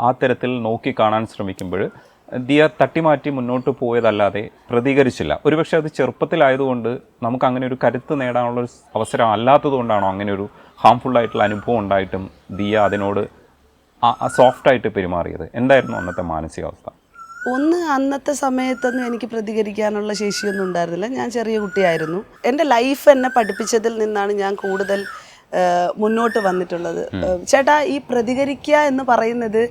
ആ തരത്തിൽ നോക്കി കാണാൻ ശ്രമിക്കുമ്പോൾ ദിയ തട്ടിമാറ്റി മുന്നോട്ട് പോയതല്ലാതെ പ്രതികരിച്ചില്ല. ഒരുപക്ഷെ അത് ചെറുപ്പത്തിലായതുകൊണ്ട് നമുക്ക് അങ്ങനെ ഒരു കരുത്ത് നേടാനുള്ളൊരു അവസരം അല്ലാത്തതുകൊണ്ടാണോ അങ്ങനെ ഒരു ഹാംഫുള്ളായിട്ടുള്ള അനുഭവം ഉണ്ടായിട്ടും ദിയ അതിനോട് സോഫ്റ്റായിട്ട് പെരുമാറിയത്? എന്തായിരുന്നു അന്നത്തെ മാനസികാവസ്ഥ? ഒന്ന് അന്നത്തെ സമയത്തൊന്നും എനിക്ക് പ്രതികരിക്കാനുള്ള ശേഷിയൊന്നും ഉണ്ടായിരുന്നില്ല. ഞാൻ ചെറിയ കുട്ടിയായിരുന്നു. എൻ്റെ ലൈഫ് എന്നെ പഠിപ്പിച്ചതിൽ നിന്നാണ് ഞാൻ കൂടുതൽ മുന്നോട്ട് വന്നിട്ടുള്ളത്. ചേട്ടാ, ഈ പ്രതികരിക്കുക എന്ന് പറയുന്നത്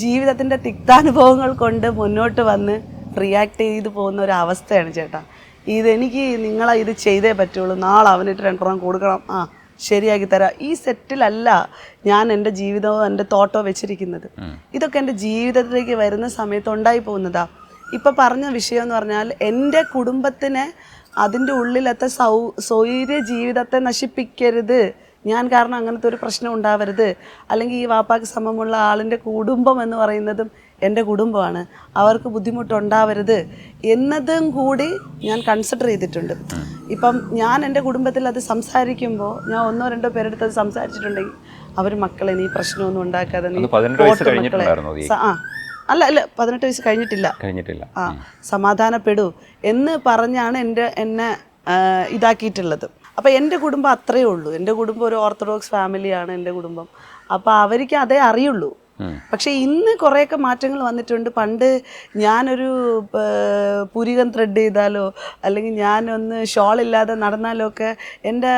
ജീവിതത്തിൻ്റെ തിക്താനുഭവങ്ങൾ കൊണ്ട് മുന്നോട്ട് വന്ന് റിയാക്ട് ചെയ്ത് പോകുന്ന ഒരു അവസ്ഥയാണ് ചേട്ടാ. ഇതെനിക്ക് നിങ്ങളെ ഇത് ചെയ്തേ പറ്റുള്ളൂ, നാളെ അവനിട്ട് 2 പ്രാവശ്യം കൊടുക്കണം, ശരിയാക്കി തരാം, ഈ സെറ്റിലല്ല ഞാൻ എൻ്റെ ജീവിതമോ എൻ്റെ തോട്ടോ വെച്ചിരിക്കുന്നത്. ഇതൊക്കെ എൻ്റെ ജീവിതത്തിലേക്ക് വരുന്ന സമയത്ത് ഉണ്ടായി പോകുന്നതാ. ഇപ്പം പറഞ്ഞ വിഷയം എന്ന് പറഞ്ഞാൽ എൻ്റെ കുടുംബത്തിനെ അതിൻ്റെ ഉള്ളിലത്തെ സ്വൈര്യ ജീവിതത്തെ നശിപ്പിക്കരുത്, ഞാൻ കാരണം അങ്ങനത്തെ ഒരു പ്രശ്നം ഉണ്ടാവരുത്, അല്ലെങ്കിൽ ഈ വാപ്പാക്ക് സമമുള്ള ആളിൻ്റെ കുടുംബം എന്ന് പറയുന്നതും എൻ്റെ കുടുംബമാണ്, അവർക്ക് ബുദ്ധിമുട്ടുണ്ടാവരുത് എന്നതും കൂടി ഞാൻ കൺസിഡർ ചെയ്തിട്ടുണ്ട്. ഇപ്പം ഞാൻ എൻ്റെ കുടുംബത്തിൽ അത് സംസാരിക്കുമ്പോൾ ഞാൻ 1-2 പേരെടുത്ത് അത് സംസാരിച്ചിട്ടുണ്ടെങ്കിൽ അവർ മക്കളെ നീ പ്രശ്നമൊന്നും ഉണ്ടാക്കാതെ നീ അല്ല 18 വയസ്സ് കഴിഞ്ഞിട്ടില്ല സമാധാനപ്പെടൂ എന്ന് പറഞ്ഞാണ് എന്നെ ഇതാക്കിയിട്ടുള്ളത്. അപ്പോൾ എൻ്റെ കുടുംബം അത്രയേ ഉള്ളൂ. എൻ്റെ കുടുംബം ഒരു ഓർത്തഡോക്സ് ഫാമിലിയാണ് എൻ്റെ കുടുംബം. അപ്പോൾ അവർക്ക് അതേ അറിയുള്ളൂ. പക്ഷെ ഇന്ന് കുറേയൊക്കെ മാറ്റങ്ങൾ വന്നിട്ടുണ്ട്. പണ്ട് ഞാനൊരു പുരികം ത്രെഡ് ചെയ്താലോ അല്ലെങ്കിൽ ഞാനൊന്ന് ഷോൾ ഇല്ലാതെ നടന്നാലോ ഒക്കെ എൻ്റെ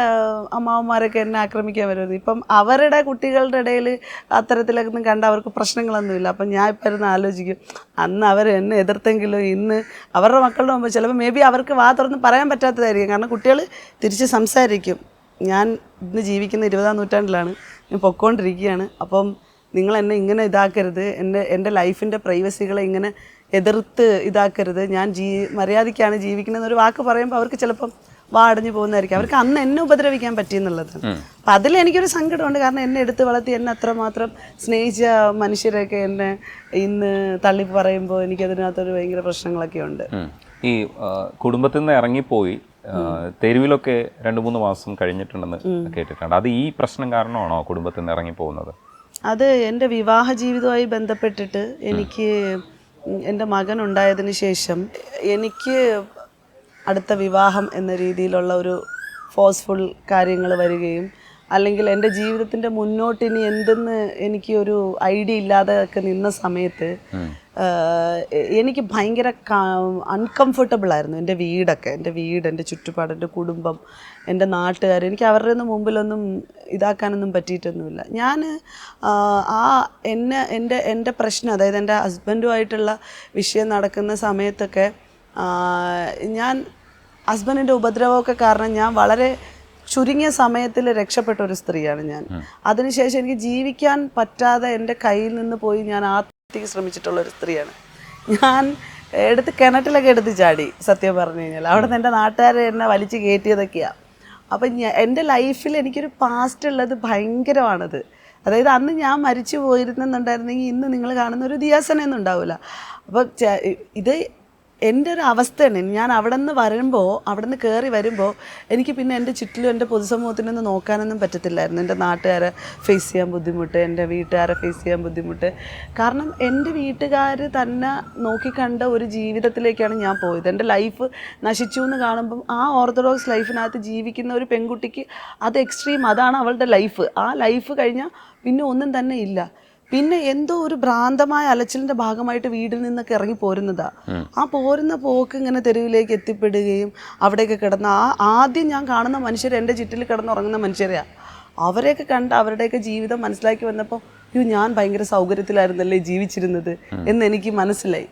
അമ്മാവന്മാരൊക്കെ എന്നെ ആക്രമിക്കാൻ വരുമായിരുന്നു. ഇപ്പം അവരുടെ കുട്ടികളുടെ ഇടയിൽ അത്തരത്തിലൊന്നും കണ്ട അവർക്ക് പ്രശ്നങ്ങളൊന്നുമില്ല. അപ്പം ഞാൻ ഇപ്പം ഇരുന്ന് ആലോചിക്കും, അന്ന് അവർ എന്നെ എതിർത്തെങ്കിലും ഇന്ന് അവരുടെ മക്കളുടെ മുമ്പ് ചിലപ്പോൾ മേ ബി അവർക്ക് വാ തുറന്ന് പറയാൻ പറ്റാത്തതായിരിക്കും. കാരണം കുട്ടികൾ തിരിച്ച് സംസാരിക്കും, ഞാൻ ഇന്ന് ജീവിക്കുന്ന 20-ാം നൂറ്റാണ്ടിലാണ്, ഞാൻ പൊയ്ക്കൊണ്ടിരിക്കുകയാണ്, അപ്പം നിങ്ങൾ എന്നെ ഇങ്ങനെ ഇതാക്കരുത്, എൻ്റെ ലൈഫിൻ്റെ പ്രൈവസികളെ ഇങ്ങനെ എതിർത്ത് ഇതാക്കരുത്, ഞാൻ മര്യാദയ്ക്കാണ് ജീവിക്കുന്നതെന്നൊരു വാക്ക് പറയുമ്പോൾ അവർക്ക് ചിലപ്പം അടഞ്ഞു പോകുന്നതായിരിക്കും. അവർക്ക് അന്ന് എന്നെ ഉപദ്രവിക്കാൻ പറ്റിയെന്നുള്ളത്. അപ്പം അതിൽ എനിക്കൊരു സങ്കടമുണ്ട്. കാരണം എന്നെ എടുത്ത് വളർത്തി എന്നെ അത്രമാത്രം സ്നേഹിച്ച മനുഷ്യരൊക്കെ എന്നെ ഇന്ന് തള്ളി പറയുമ്പോൾ എനിക്കതിനകത്തൊരു ഭയങ്കര പ്രശ്നങ്ങളൊക്കെ ഉണ്ട്. ഈ കുടുംബത്തിൽ നിന്ന് ഇറങ്ങിപ്പോയി തെരുവിലൊക്കെ 2-3 മാസം കഴിഞ്ഞിട്ടുണ്ടെന്ന് കേട്ടിട്ടുണ്ട്. അത് ഈ പ്രശ്നം കാരണമാണോ കുടുംബത്തിൽ നിന്ന് ഇറങ്ങിപ്പോകുന്നത്? അത് എൻ്റെ വിവാഹ ജീവിതവുമായി ബന്ധപ്പെട്ടിട്ട് എനിക്ക് എൻ്റെ മകൻ ഉണ്ടായതിന് ശേഷം എനിക്ക് അടുത്ത വിവാഹം എന്ന രീതിയിലുള്ള ഒരു ഫോഴ്സ്ഫുൾ കാര്യങ്ങൾ വരികയും അല്ലെങ്കിൽ എൻ്റെ ജീവിതത്തിൻ്റെ മുന്നോട്ട് ഇനി എന്തെന്ന് എനിക്ക് ഒരു ഐഡിയ ഇല്ലാതെ ഒക്കെ നിന്ന സമയത്ത് എനിക്ക് ഭയങ്കര അൺകംഫർട്ടബിൾ ആയിരുന്നു. എൻ്റെ വീടൊക്കെ, എൻ്റെ വീട്, എൻ്റെ ചുറ്റുപാട്, എൻ്റെ കുടുംബം, എൻ്റെ നാട്ടുകാർ, എനിക്ക് അവരുടെ ഒന്നും മുമ്പിലൊന്നും ഇതാക്കാനൊന്നും പറ്റിയിട്ടൊന്നുമില്ല. ഞാൻ എൻ്റെ പ്രശ്നം, അതായത് എൻ്റെ ഹസ്ബൻഡുമായിട്ടുള്ള വിഷയം നടക്കുന്ന സമയത്തൊക്കെ ഞാൻ ഹസ്ബൻഡിൻ്റെ ഉപദ്രവമൊക്കെ കാരണം ഞാൻ വളരെ ചുരുങ്ങിയ സമയത്തിൽ രക്ഷപ്പെട്ട ഒരു സ്ത്രീയാണ് ഞാൻ. അതിനുശേഷം എനിക്ക് ജീവിക്കാൻ പറ്റാതെ എൻ്റെ കയ്യിൽ നിന്ന് പോയി ഞാൻ ആത്മഹത്യക്ക് ശ്രമിച്ചിട്ടുള്ള ഒരു സ്ത്രീയാണ് ഞാൻ. കിണറ്റിലൊക്കെ എടുത്ത് ചാടി, സത്യം പറഞ്ഞു കഴിഞ്ഞാൽ. അവിടെ നിന്ന് എൻ്റെ നാട്ടുകാരെ എന്നെ വലിച്ച് കയറ്റിയതൊക്കെയാണ്. അപ്പം എൻ്റെ ലൈഫിൽ എനിക്കൊരു പാസ്റ്റ് ഉള്ളത് ഭയങ്കരമാണത്. അതായത് അന്ന് ഞാൻ മരിച്ചു പോയിരുന്നെന്നുണ്ടായിരുന്നെങ്കിൽ ഇന്ന് നിങ്ങൾ കാണുന്ന ഒരു ദിയാസനൊന്നും ഉണ്ടാവില്ല. അപ്പം ഇത് എൻ്റെ ഒരു അവസ്ഥയാണ്. ഞാൻ അവിടെ നിന്ന് കയറി വരുമ്പോൾ എനിക്ക് പിന്നെ എൻ്റെ ചുറ്റിലും എൻ്റെ പൊതുസമൂഹത്തിനൊന്നും നോക്കാനൊന്നും പറ്റത്തില്ലായിരുന്നു. എൻ്റെ നാട്ടുകാരെ ഫേസ് ചെയ്യാൻ ബുദ്ധിമുട്ട്, എൻ്റെ വീട്ടുകാരെ ഫേസ് ചെയ്യാൻ ബുദ്ധിമുട്ട്. കാരണം എൻ്റെ വീട്ടുകാർ തന്നെ നോക്കിക്കണ്ട ഒരു ജീവിതത്തിലേക്കാണ് ഞാൻ പോയത്. എൻ്റെ ലൈഫ് നശിച്ചു എന്ന് കാണുമ്പം ആ ഓർത്തഡോക്സ് ലൈഫിനകത്ത് ജീവിക്കുന്ന ഒരു പെൺകുട്ടിക്ക് അത് എക്സ്ട്രീം, അതാണ് അവളുടെ ലൈഫ്. ആ ലൈഫ് കഴിഞ്ഞാൽ പിന്നെ ഒന്നും തന്നെ ഇല്ല. പിന്നെ എന്തോ ഒരു ഭ്രാന്തമായ അലച്ചിലിൻ്റെ ഭാഗമായിട്ട് വീട്ടിൽ നിന്നൊക്കെ ഇറങ്ങി പോരുന്നതാ. ആ പോരുന്ന പോക്ക് ഇങ്ങനെ തെരുവിലേക്ക് എത്തിപ്പെടുകയും അവിടെയൊക്കെ കിടന്ന് ആദ്യം ഞാൻ കാണുന്ന മനുഷ്യർ എൻ്റെ ചുറ്റിൽ കിടന്നുറങ്ങുന്ന മനുഷ്യരെയാണ്. അവരെയൊക്കെ കണ്ട് അവരുടെയൊക്കെ ജീവിതം മനസ്സിലാക്കി വന്നപ്പോൾ ഞാൻ ഭയങ്കര സൗകര്യത്തിലായിരുന്നല്ലേ ജീവിച്ചിരുന്നത് എന്ന് എനിക്ക് മനസ്സിലായി.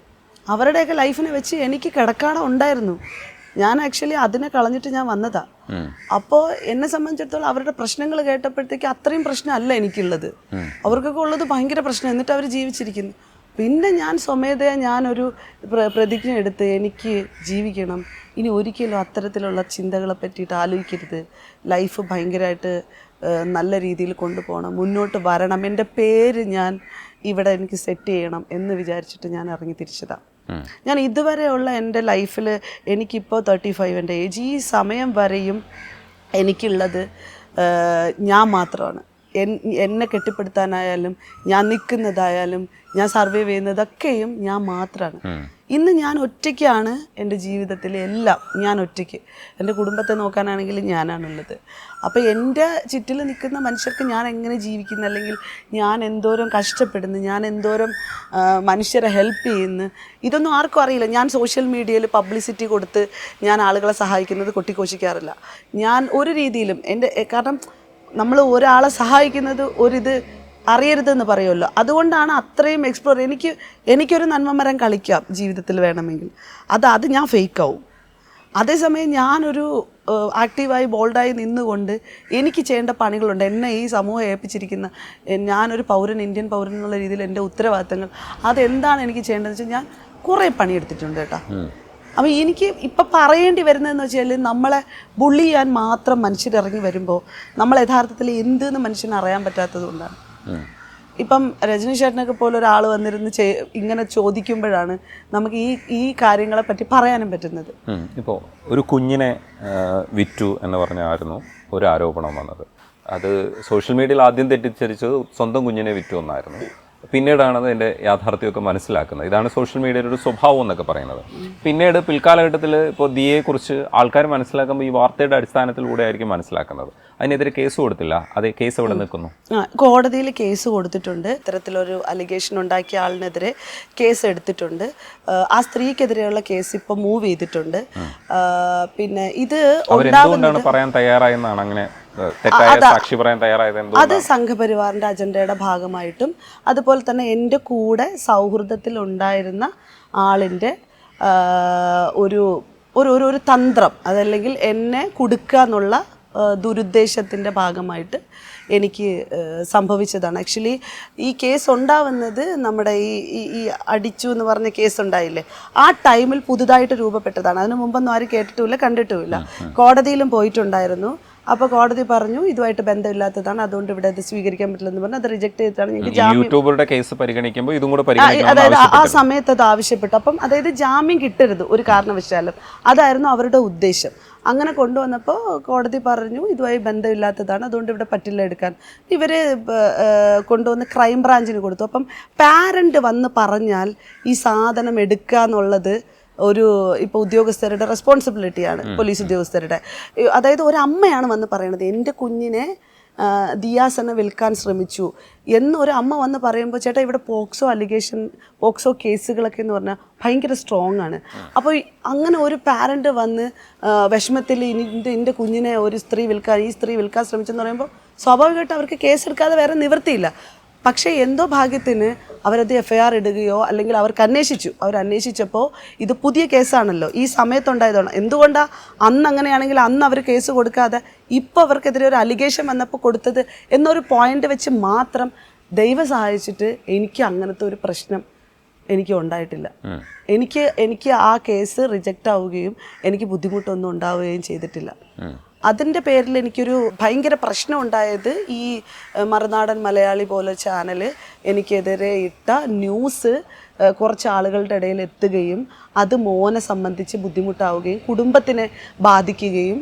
അവരുടെയൊക്കെ ലൈഫിനെ വെച്ച് എനിക്ക് കിടക്കാടം ഉണ്ടായിരുന്നു. ഞാൻ ആക്ച്വലി അതിനെ കളഞ്ഞിട്ട് ഞാൻ വന്നതാ. അപ്പോൾ എന്നെ സംബന്ധിച്ചിടത്തോളം അവരുടെ പ്രശ്നങ്ങൾ കേട്ടപ്പോഴത്തേക്ക് അത്രയും പ്രശ്നമല്ല എനിക്കുള്ളത്. അവർക്കൊക്കെ ഉള്ളത് ഭയങ്കര പ്രശ്നം, എന്നിട്ട് അവർ ജീവിച്ചിരിക്കുന്നു. പിന്നെ ഞാൻ സ്വമേധയാ ഞാനൊരു പ്രതിജ്ഞ എടുത്ത് എനിക്ക് ജീവിക്കണം, ഇനി ഒരിക്കലും അത്തരത്തിലുള്ള ചിന്തകളെ പറ്റിയിട്ട് ആലോചിക്കരുത്, ലൈഫ് ഭയങ്കരമായിട്ട് നല്ല രീതിയിൽ കൊണ്ടുപോകണം, മുന്നോട്ട് വരണം, എൻ്റെ പേര് ഞാൻ ഇവിടെ എനിക്ക് സെറ്റ് ചെയ്യണം എന്ന് വിചാരിച്ചിട്ട് ഞാൻ ഇറങ്ങി തിരിച്ചതാണ്. ഞാൻ ഇതുവരെയുള്ള എൻ്റെ ലൈഫിൽ എനിക്കിപ്പോൾ 35 എൻ്റെ ഏജ്, ഈ സമയം വരെയും എനിക്കുള്ളത് ഞാൻ മാത്രമാണ്. എന്നെ കെട്ടിപ്പടുത്താനായാലും ഞാൻ നിൽക്കുന്നതായാലും ഞാൻ സർവൈവ് ചെയ്യുന്നതൊക്കെയും ഞാൻ മാത്രമാണ്. ഇന്ന് ഞാൻ ഒറ്റയ്ക്കാണ് എൻ്റെ ജീവിതത്തിലെ എല്ലാം. ഞാൻ ഒറ്റയ്ക്ക് എൻ്റെ കുടുംബത്തെ നോക്കാനാണെങ്കിലും ഞാനാണുള്ളത്. അപ്പോൾ എൻ്റെ ചുറ്റിൽ നിൽക്കുന്ന മനുഷ്യർക്ക് ഞാൻ എങ്ങനെ ജീവിക്കുന്നു, അല്ലെങ്കിൽ ഞാൻ എന്തോരം കഷ്ടപ്പെടുന്നു, ഞാൻ എന്തോരം മനുഷ്യരെ ഹെൽപ്പ് ചെയ്യുന്നു, ഇതൊന്നും ആർക്കും അറിയില്ല. ഞാൻ സോഷ്യൽ മീഡിയയിൽ പബ്ലിസിറ്റി കൊടുത്ത് ഞാൻ ആളുകളെ സഹായിക്കുന്നത് കൊട്ടിഘോഷിക്കാറില്ല ഞാൻ ഒരു രീതിയിലും. കാരണം നമ്മൾ ഒരാളെ സഹായിക്കുന്നത് ഒരിത് അറിയരുതെന്ന് പറയുമല്ലോ, അതുകൊണ്ടാണ് അത്രയും എക്സ്പ്ലോർ. എനിക്കൊരു നന്മമരം കളിക്കാം ജീവിതത്തിൽ വേണമെങ്കിൽ, അത് ഞാൻ ഫേക്കാവും. അതേസമയം ഞാനൊരു ആക്റ്റീവായി ബോൾഡായി നിന്നുകൊണ്ട് എനിക്ക് ചെയ്യേണ്ട പണികളുണ്ട്. എന്നെ ഈ സമൂഹം ഏൽപ്പിച്ചിരിക്കുന്ന, ഞാനൊരു പൗരൻ, ഇന്ത്യൻ പൗരൻ എന്നുള്ള രീതിയിൽ എൻ്റെ ഉത്തരവാദിത്തങ്ങൾ അതെന്താണ് എനിക്ക് ചെയ്യേണ്ടതെന്ന് വെച്ചാൽ ഞാൻ കുറേ പണിയെടുത്തിട്ടുണ്ട് കേട്ടോ. അപ്പോൾ എനിക്ക് ഇപ്പം പറയേണ്ടി വരുന്നതെന്ന് വെച്ചാൽ, നമ്മളെ ബുള്ളി ചെയ്യാൻ മാത്രം മനുഷ്യരിറങ്ങി വരുമ്പോൾ നമ്മൾ യഥാർത്ഥത്തിൽ എന്തെന്ന് മനുഷ്യന് അറിയാൻ പറ്റാത്തത് കൊണ്ടാണ്. ഇപ്പം രജനി ചേട്ടനൊക്കെ പോലെ ഒരാൾ വന്നിരുന്ന് ഇങ്ങനെ ചോദിക്കുമ്പോഴാണ് നമുക്ക് ഈ കാര്യങ്ങളെ പറ്റി പറയാനും പറ്റുന്നത്. ഇപ്പോൾ ഒരു കുഞ്ഞിനെ വിറ്റു എന്ന് പറഞ്ഞായിരുന്നു ഒരു ആരോപണം വന്നത്. അത് സോഷ്യൽ മീഡിയയിൽ ആദ്യം തെറ്റിദ്ധരിച്ചത് സ്വന്തം കുഞ്ഞിനെ വിറ്റു എന്നായിരുന്നു. പിന്നീടാണ് അതിൻ്റെ യാഥാർത്ഥ്യമൊക്കെ മനസ്സിലാക്കുന്നത്. ഇതാണ് സോഷ്യൽ മീഡിയയുടെ ഒരു സ്വഭാവം എന്നൊക്കെ പറയുന്നത്. പിന്നീട് പിൽക്കാലഘട്ടത്തിൽ ഇപ്പോൾ ദിയയെക്കുറിച്ച് ആൾക്കാർ മനസ്സിലാക്കുമ്പോൾ ഈ വാർത്തയുടെ അടിസ്ഥാനത്തിലൂടെ ആയിരിക്കും മനസ്സിലാക്കുന്നത്. അതിനെതിരെ കേസ് കൊടുത്തില്ല. അതേ കേസ് എവിടെ നിൽക്കുന്നു? കോടതിയിൽ കേസ് കൊടുത്തിട്ടുണ്ട്. ഇത്തരത്തിലൊരു അലിഗേഷൻ ഉണ്ടാക്കിയ ആളിനെതിരെ കേസ് എടുത്തിട്ടുണ്ട്. ആ സ്ത്രീക്കെതിരെയുള്ള കേസ് ഇപ്പോൾ മൂവ് ചെയ്തിട്ടുണ്ട്. പിന്നെ ഇത് അവരെന്തുകൊണ്ടാണ് പറയാൻ തയ്യാറായെന്നാണ് അങ്ങനെ സാക്ഷി പറയാൻ തയ്യാറായത്? അത് സംഘപരിവാറിന്റെ അജണ്ടയുടെ ഭാഗമായിട്ടും അതുപോലെ തന്നെ എൻ്റെ കൂടെ സൗഹൃദത്തിൽ ഉണ്ടായിരുന്ന ആളിൻ്റെ ഒരു തന്ത്രം, അതല്ലെങ്കിൽ എന്നെ കുടുക്കുക എന്നുള്ള ദുരുദ്ദേശത്തിൻ്റെ ഭാഗമായിട്ട് എനിക്ക് സംഭവിച്ചതാണ്. ആക്ച്വലി ഈ കേസ് ഉണ്ടാവുന്നത് നമ്മുടെ ഈ അടിച്ചു എന്ന് പറഞ്ഞ കേസ് ഉണ്ടായില്ലേ, ആ ടൈമിൽ പുതുതായിട്ട് രൂപപ്പെട്ടതാണ്. അതിനു മുമ്പൊന്നും ആരും കേട്ടിട്ടുമില്ല, കണ്ടിട്ടുമില്ല. കോടതിയിലും പോയിട്ടുണ്ടായിരുന്നു. അപ്പോൾ കോടതി പറഞ്ഞു ഇതുമായിട്ട് ബന്ധമില്ലാത്തതാണ്, അതുകൊണ്ട് ഇവിടെ അത് സ്വീകരിക്കാൻ പറ്റില്ലെന്ന് പറഞ്ഞു. അത് റിജക്ട് ചെയ്തിട്ടാണ് ഞങ്ങൾക്ക് യൂട്യൂബറുടെ കേസ് പരിഗണിക്കുമ്പോൾ ഇതും കൂടെ അതായത് ആ സമയത്ത് അത് ആവശ്യപ്പെട്ടു. അപ്പം അതായത് ജാമ്യം കിട്ടരുത് ഒരു കാരണവശാലും, അതായിരുന്നു അവരുടെ ഉദ്ദേശം. അങ്ങനെ കൊണ്ടുവന്നപ്പോൾ കോടതി പറഞ്ഞു ഇതുമായി ബന്ധമില്ലാത്തതാണ്, അതുകൊണ്ട് ഇവിടെ പറ്റില്ല എടുക്കാൻ. ഇവർ കൊണ്ടുവന്ന് ക്രൈം ബ്രാഞ്ചിന് കൊടുത്തു. അപ്പം പാരൻ്റ് വന്ന് പറഞ്ഞാൽ ഈ സാധനം എടുക്കുക എന്നുള്ളത് ഇപ്പോൾ ഉദ്യോഗസ്ഥരുടെ റെസ്പോൺസിബിലിറ്റിയാണ്, പോലീസ് ഉദ്യോഗസ്ഥരുടെ. അതായത് ഒരമ്മയാണ് വന്ന് പറയണത് എൻ്റെ കുഞ്ഞിനെ ദിയാസനെ വിൽക്കാൻ ശ്രമിച്ചു എന്നൊരു അമ്മ വന്ന് പറയുമ്പോൾ, ചേട്ടാ ഇവിടെ പോക്സോ കേസുകളൊക്കെ എന്ന് പറഞ്ഞാൽ ഭയങ്കര സ്ട്രോങ് ആണ്. അപ്പോൾ അങ്ങനെ ഒരു പാരൻ്റ് വന്ന് വിഷമത്തിൽ എൻ്റെ കുഞ്ഞിനെ ഒരു സ്ത്രീ വിൽക്കാൻ ശ്രമിച്ചെന്ന് പറയുമ്പോൾ സ്വാഭാവികമായിട്ട് അവർക്ക് കേസെടുക്കാതെ വേറെ നിവൃത്തിയില്ല. പക്ഷേ എന്തോ ഭാഗ്യത്തിന് അവരത് FIR ഇടുകയോ അല്ലെങ്കിൽ അവരന്വേഷിച്ചപ്പോൾ ഇത് പുതിയ കേസാണല്ലോ, ഈ സമയത്തുണ്ടായതാണ്. എന്തുകൊണ്ടാണ് അന്ന് അങ്ങനെയാണെങ്കിൽ അന്ന് അവർ കേസ് കൊടുക്കാതെ ഇപ്പോൾ അവർക്കെതിരെ ഒരു അലിഗേഷൻ വന്നപ്പോൾ കൊടുത്തത് എന്നൊരു പോയിന്റ് വെച്ച് മാത്രം ദൈവം സഹായിച്ചിട്ട് എനിക്ക് അങ്ങനത്തെ ഒരു പ്രശ്നം എനിക്ക് ഉണ്ടായിട്ടില്ല. എനിക്ക് ആ കേസ് റിജക്റ്റ് ആവുകയും എനിക്ക് ബുദ്ധിമുട്ടൊന്നും ഉണ്ടാവുകയും ചെയ്തിട്ടില്ല. അതിൻ്റെ പേരിൽ എനിക്കൊരു ഭയങ്കര പ്രശ്നം ഉണ്ടായത് ഈ മറുനാടൻ മലയാളി പോലെ ചാനൽ എനിക്കെതിരെ ഇട്ട ന്യൂസ് കുറച്ച് ആളുകളുടെ ഇടയിൽ എത്തുകയും അത് മോനെ സംബന്ധിച്ച് ബുദ്ധിമുട്ടാവുകയും കുടുംബത്തിനെ ബാധിക്കുകയും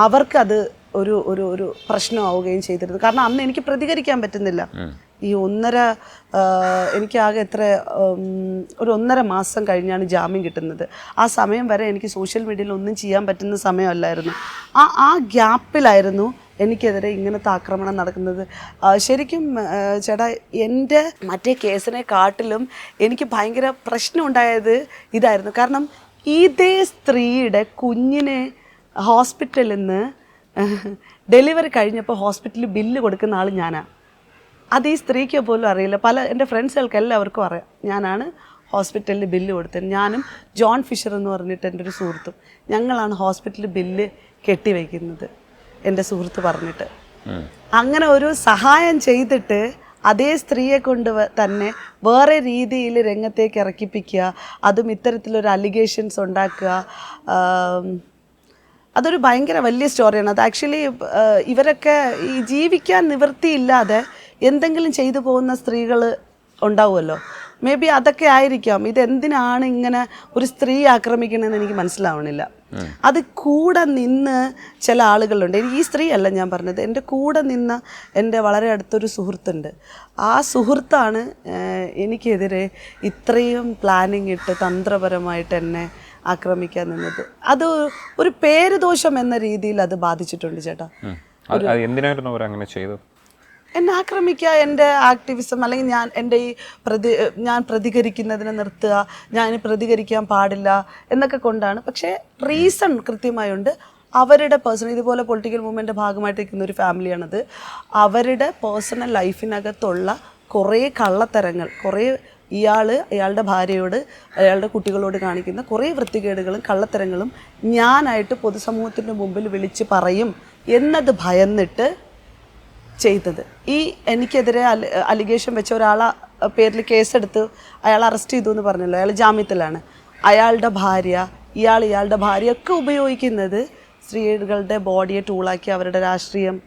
അവർക്കത് ഒരു പ്രശ്നമാവുകയും ചെയ്തിരുന്നു. കാരണം അന്ന് എനിക്ക് പ്രതികരിക്കാൻ പറ്റുന്നില്ല. ഈ എനിക്കാകെ ഒരു 1.5 മാസം കഴിഞ്ഞാണ് ജാമ്യം കിട്ടുന്നത്. ആ സമയം വരെ എനിക്ക് സോഷ്യൽ മീഡിയയിൽ ഒന്നും ചെയ്യാൻ പറ്റുന്ന സമയമല്ലായിരുന്നു. ആ ഗ്യാപ്പിലായിരുന്നു എനിക്കെതിരെ ഇങ്ങനത്തെ ആക്രമണം നടക്കുന്നത്. ശരിക്കും ചേട്ടാ, എൻ്റെ മറ്റേ കേസിനെ കാട്ടിലും എനിക്ക് ഭയങ്കര പ്രശ്നം ഉണ്ടായത് ഇതായിരുന്നു. കാരണം ഇതേ സ്ത്രീയുടെ കുഞ്ഞിനെ ഹോസ്പിറ്റലിൽ നിന്ന് ഡെലിവറി കഴിഞ്ഞപ്പോൾ ഹോസ്പിറ്റലിൽ ബില്ല് കൊടുക്കുന്ന ആൾ ഞാനാണ്. അത് ഈ സ്ത്രീക്ക് പോലും അറിയില്ല. എൻ്റെ ഫ്രണ്ട്സുകൾക്ക് എല്ലാവർക്കും അറിയാം ഞാനാണ് ഹോസ്പിറ്റലിൽ ബില്ല് കൊടുത്തത്. ഞാനും ജോൺ ഫിഷർ എന്ന് പറഞ്ഞിട്ട് എൻ്റെ ഒരു സുഹൃത്തും ഞങ്ങളാണ് ഹോസ്പിറ്റലിൽ ബില്ല് കെട്ടിവയ്ക്കുന്നത്, എൻ്റെ സുഹൃത്ത് പറഞ്ഞിട്ട്. അങ്ങനെ ഒരു സഹായം ചെയ്തിട്ട് അതേ സ്ത്രീയെ കൊണ്ട് തന്നെ വേറെ രീതിയിൽ രംഗത്തേക്ക് ഇറക്കിപ്പിക്കുക, അതും ഇത്തരത്തിലൊരു അലിഗേഷൻസ് ഉണ്ടാക്കുക, അതൊരു ഭയങ്കര വലിയ സ്റ്റോറിയാണ്. അത് ആക്ച്വലി ഇവരൊക്കെ ഈ ജീവിക്കാൻ നിവൃത്തിയില്ലാതെ എന്തെങ്കിലും ചെയ്തു പോകുന്ന സ്ത്രീകൾ ഉണ്ടാവുമല്ലോ, മേ ബി അതൊക്കെ ആയിരിക്കാം. ഇതെന്തിനാണ് ഇങ്ങനെ ഒരു സ്ത്രീ ആക്രമിക്കണമെന്ന് എനിക്ക് മനസ്സിലാവണില്ല. അത് കൂടെ നിന്ന് ചില ആളുകളുണ്ട്. ഈ സ്ത്രീ അല്ല ഞാൻ പറഞ്ഞത്, എൻ്റെ കൂടെ നിന്ന എൻ്റെ വളരെ അടുത്തൊരു സുഹൃത്തുണ്ട്. ആ സുഹൃത്താണ് എനിക്കെതിരെ ഇത്രയും പ്ലാനിങ് ഇട്ട് തന്ത്രപരമായിട്ട് എന്നെ ആക്രമിക്കാൻ നിന്നത്. അത് ഒരു പേരുദോഷം എന്ന രീതിയിൽ അത് ബാധിച്ചിട്ടുണ്ട് ചേട്ടാ. എന്തിനായിരുന്നു അവർ അങ്ങനെ ചെയ്തത്? എന്നെ ആക്രമിക്കുക, എൻ്റെ ആക്ടിവിസം, അല്ലെങ്കിൽ ഞാൻ പ്രതികരിക്കുന്നതിനെ നിർത്തുക, ഞാൻ പ്രതികരിക്കാൻ പാടില്ല എന്നൊക്കെ കൊണ്ടാണ്. പക്ഷേ റീസൺ കൃത്യമായുണ്ട്. അവരുടെ പേഴ്സണൽ, ഇതുപോലെ പൊളിറ്റിക്കൽ മൂവ്മെൻ്റ് ഭാഗമായിട്ട് നിൽക്കുന്ന ഒരു ഫാമിലിയാണത്. അവരുടെ പേഴ്സണൽ ലൈഫിനകത്തുള്ള കുറേ കള്ളത്തരങ്ങൾ, കുറേ അയാളുടെ ഭാര്യയോട്, അയാളുടെ കുട്ടികളോട് കാണിക്കുന്ന കുറേ വൃത്തികേടുകളും കള്ളത്തരങ്ങളും ഞാനായിട്ട് പൊതുസമൂഹത്തിൻ്റെ മുമ്പിൽ വിളിച്ച് പറയും എന്നത് ഭയന്നിട്ട് ചെയ്തത്. എനിക്കെതിരെ അലിഗേഷൻ വെച്ച ഒരാളെ പേരിൽ കേസെടുത്ത് അയാൾ അറസ്റ്റ് ചെയ്തു എന്ന് പറഞ്ഞല്ലോ, അയാൾ ജാമ്യത്തിലാണ്. അയാളുടെ ഭാര്യ, ഇയാളുടെ ഭാര്യയൊക്കെ ഉപയോഗിക്കുന്നത് സ്ത്രീകളുടെ ബോഡിയെ ടൂളാക്കി അവരുടെ രാഷ്ട്രീയം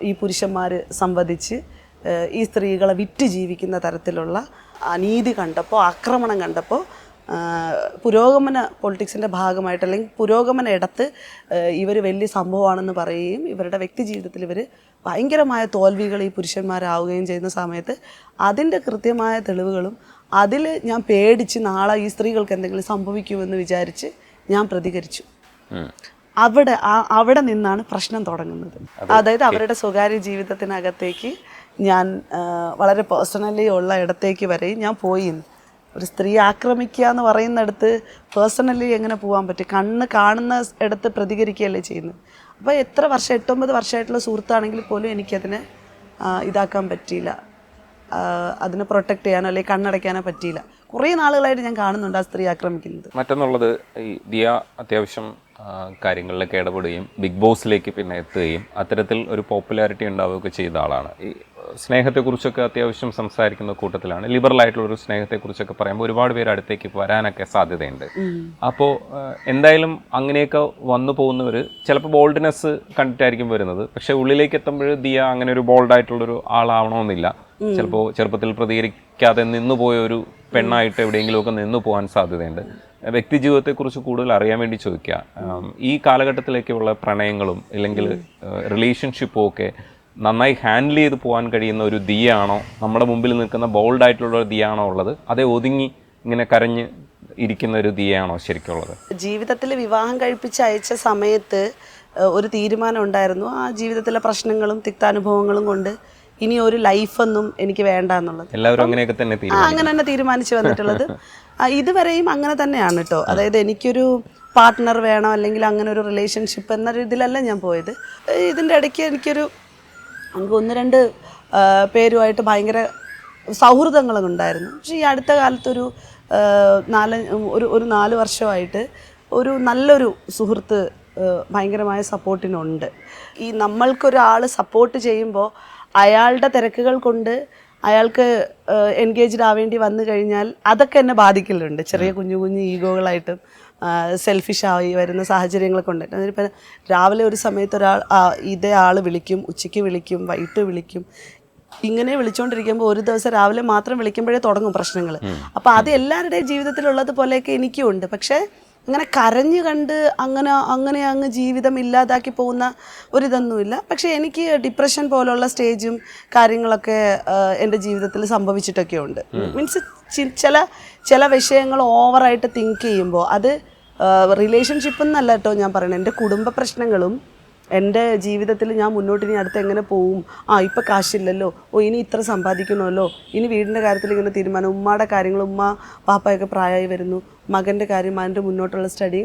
ഈ പുരുഷന്മാർ സംവദിച്ച് ഈ സ്ത്രീകളെ വിറ്റ് ജീവിക്കുന്ന തരത്തിലുള്ള അനീതി കണ്ടപ്പോൾ, ആക്രമണം കണ്ടപ്പോൾ, പുരോഗമന പൊളിറ്റിക്സിൻ്റെ ഭാഗമായിട്ട് അല്ലെങ്കിൽ പുരോഗമന ഇടത്ത് ഇവർ വലിയ സംഭവമാണെന്ന് പറയുകയും ഇവരുടെ വ്യക്തി ജീവിതത്തിൽ ഇവർ ഭയങ്കരമായ തോൽവികൾ ഈ പുരുഷന്മാരാവുകയും ചെയ്യുന്ന സമയത്ത് അതിൻ്റെ കൃത്യമായ തെളിവുകളും അതിൽ ഞാൻ പേടിച്ച് നാളെ ഈ സ്ത്രീകൾക്ക് എന്തെങ്കിലും സംഭവിക്കുമെന്ന് വിചാരിച്ച് ഞാൻ പ്രതികരിച്ചു. അവിടെ നിന്നാണ് പ്രശ്നം തുടങ്ങുന്നത്. അതായത് അവരുടെ സ്വകാര്യ ജീവിതത്തിനകത്തേക്ക് ഞാൻ വളരെ പേഴ്സണലി ഉള്ള ഇടത്തേക്ക് വരെയും ഞാൻ പോയി. ഒരു സ്ത്രീ ആക്രമിക്കുക എന്ന് പറയുന്നിടത്ത് പേഴ്സണലി എങ്ങനെ പോകാൻ പറ്റും? കണ്ണ് കാണുന്ന ഇടത്ത് പ്രതികരിക്കുകയല്ലേ ചെയ്യുന്നത്. അപ്പോൾ എത്ര വർഷം, 8-9 വർഷമായിട്ടുള്ള സുഹൃത്താണെങ്കിൽ പോലും എനിക്കതിനെ ഇതാക്കാൻ പറ്റിയില്ല, അതിനെ പ്രൊട്ടക്റ്റ് ചെയ്യാനോ അല്ലെങ്കിൽ കണ്ണടയ്ക്കാനോ പറ്റിയില്ല. കുറേ നാളുകളായിട്ട് ഞാൻ കാണുന്നുണ്ട് ആ സ്ത്രീ ആക്രമിക്കുന്നത്. മറ്റൊന്നുള്ളത്, ഈ ദിയ അത്യാവശ്യം കാര്യങ്ങളിലൊക്കെ ഇടപെടുകയും ബിഗ് ബോസിലേക്ക് പിന്നെ എത്തുകയും അത്തരത്തിൽ ഒരു പോപ്പുലാരിറ്റി ഉണ്ടാവുകയൊക്കെ ചെയ്ത ആളാണ്. ഈ സ്നേഹത്തെക്കുറിച്ചൊക്കെ അത്യാവശ്യം സംസാരിക്കുന്ന കൂട്ടത്തിലാണ്. ലിബറൽ ആയിട്ടുള്ളൊരു സ്നേഹത്തെക്കുറിച്ചൊക്കെ പറയുമ്പോൾ ഒരുപാട് പേര് അടുത്തേക്ക് വരാനൊക്കെ സാധ്യതയുണ്ട്. അപ്പോൾ എന്തായാലും അങ്ങനെയൊക്കെ വന്നു പോകുന്നവർ ചിലപ്പോൾ ബോൾഡ്നെസ് കണ്ടിട്ടായിരിക്കും വരുന്നത്. പക്ഷേ ഉള്ളിലേക്ക് എത്തുമ്പോൾ ദിയ അങ്ങനെ ഒരു ബോൾഡായിട്ടുള്ളൊരു ആളാവണമെന്നില്ല. ചിലപ്പോൾ ചെറുപ്പത്തിൽ പ്രതികരിക്കാതെ നിന്നുപോയ ഒരു പെണ്ണായിട്ട് എവിടെയെങ്കിലുമൊക്കെ നിന്നു പോകാൻ സാധ്യതയുണ്ട്. വ്യക്തി ജീവിതത്തെക്കുറിച്ച് കൂടുതൽ അറിയാൻ വേണ്ടി ചോദിക്കുക, ഈ കാലഘട്ടത്തിലേക്കുള്ള പ്രണയങ്ങളും അല്ലെങ്കിൽ റിലേഷൻഷിപ്പും ഒക്കെ നന്നായി ഹാൻഡിൽ ചെയ്ത് പോകാൻ കഴിയുന്ന ഒരു ദിയാണോ നമ്മുടെ മുമ്പിൽ നിൽക്കുന്ന ബോൾഡായിട്ടുള്ള ഒരു ദിയാണോ ഉള്ളത്, അതേ ഒതുങ്ങി ഇങ്ങനെ കരഞ്ഞ് ഇരിക്കുന്ന ഒരു ദിയാണോ ശരിക്കുള്ളത്? ജീവിതത്തിൽ വിവാഹം കഴിപ്പിച്ച് അയച്ച സമയത്ത് ഒരു തീരുമാനം ഉണ്ടായിരുന്നു. ആ ജീവിതത്തിലെ പ്രശ്നങ്ങളും തിക്താനുഭവങ്ങളും കൊണ്ട് ഇനി ഒരു ലൈഫൊന്നും എനിക്ക് വേണ്ട എന്നുള്ളത്. എല്ലാവരും അങ്ങനെയൊക്കെ തന്നെ അങ്ങനെ തന്നെ തീരുമാനിച്ചു വന്നിട്ടുള്ളത്. ഇതുവരെയും അങ്ങനെ തന്നെയാണ് കേട്ടോ. അതായത് എനിക്കൊരു പാർട്ട്ണർ വേണം അല്ലെങ്കിൽ അങ്ങനെ ഒരു റിലേഷൻഷിപ്പ് എന്ന ഇതിലല്ല ഞാൻ പോയത്. ഇതിൻ്റെ ഇടയ്ക്ക് എനിക്ക് 1-2 പേരുമായിട്ട് ഭയങ്കര സൗഹൃദങ്ങളും ഉണ്ടായിരുന്നു. പക്ഷേ ഈ അടുത്ത കാലത്തൊരു 4 വർഷമായിട്ട് ഒരു നല്ലൊരു സുഹൃത്ത് ഭയങ്കരമായ സപ്പോർട്ടിനുണ്ട്. ഈ നമ്മൾക്കൊരാൾ സപ്പോർട്ട് ചെയ്യുമ്പോൾ അയാളുടെ തിരക്കുകൾ കൊണ്ട് അയാൾക്ക് എൻഗേജ്ഡ് ആവേണ്ടി വന്നു കഴിഞ്ഞാൽ അതൊക്കെ എന്നെ ബാധിക്കലുണ്ട്. ചെറിയ കുഞ്ഞു ഈഗോകളായിട്ടും സെൽഫിഷായി വരുന്ന സാഹചര്യങ്ങളൊക്കെ ഉണ്ട്. അതിലിപ്പോൾ രാവിലെ ഒരു സമയത്ത് ഇതേ ആൾ വിളിക്കും, ഉച്ചയ്ക്ക് വിളിക്കും, വൈകിട്ട് വിളിക്കും. ഇങ്ങനെ വിളിച്ചുകൊണ്ടിരിക്കുമ്പോൾ ഒരു ദിവസം രാവിലെ മാത്രം വിളിക്കുമ്പോഴേ തുടങ്ങും പ്രശ്നങ്ങൾ. അപ്പോൾ അത് എല്ലാവരുടെയും ജീവിതത്തിലുള്ളത് പോലെയൊക്കെ എനിക്കും ഉണ്ട്. പക്ഷേ അങ്ങനെ കരഞ്ഞു കണ്ട് അങ്ങനെ അങ്ങ് ജീവിതം ഇല്ലാതാക്കി പോകുന്ന ഒരിതൊന്നുമില്ല. പക്ഷേ എനിക്ക് ഡിപ്രഷൻ പോലുള്ള സ്റ്റേജും കാര്യങ്ങളൊക്കെ എൻ്റെ ജീവിതത്തിൽ സംഭവിച്ചിട്ടൊക്കെ ഉണ്ട്. മീൻസ് ചില വിഷയങ്ങൾ ഓവറായിട്ട് തിങ്ക് ചെയ്യുമ്പോൾ അത് റിലേഷൻഷിപ്പ് എന്നല്ല കേട്ടോ ഞാൻ പറയുന്നത്, എൻ്റെ കുടുംബ പ്രശ്നങ്ങളും എൻ്റെ ജീവിതത്തിൽ ഞാൻ മുന്നോട്ട് ഇനി അടുത്ത് എങ്ങനെ പോവും, ഇപ്പം കാശില്ലല്ലോ, ഇനി ഇത്ര സമ്പാദിക്കണമല്ലോ, ഇനി വീടിൻ്റെ കാര്യത്തിൽ ഇങ്ങനെ തീരുമാനം, ഉമ്മയുടെ കാര്യങ്ങൾ, പാപ്പയൊക്കെ പ്രായമായി വരുന്നു, മകൻ്റെ കാര്യം, മകൻ്റെ മുന്നോട്ടുള്ള സ്റ്റഡി,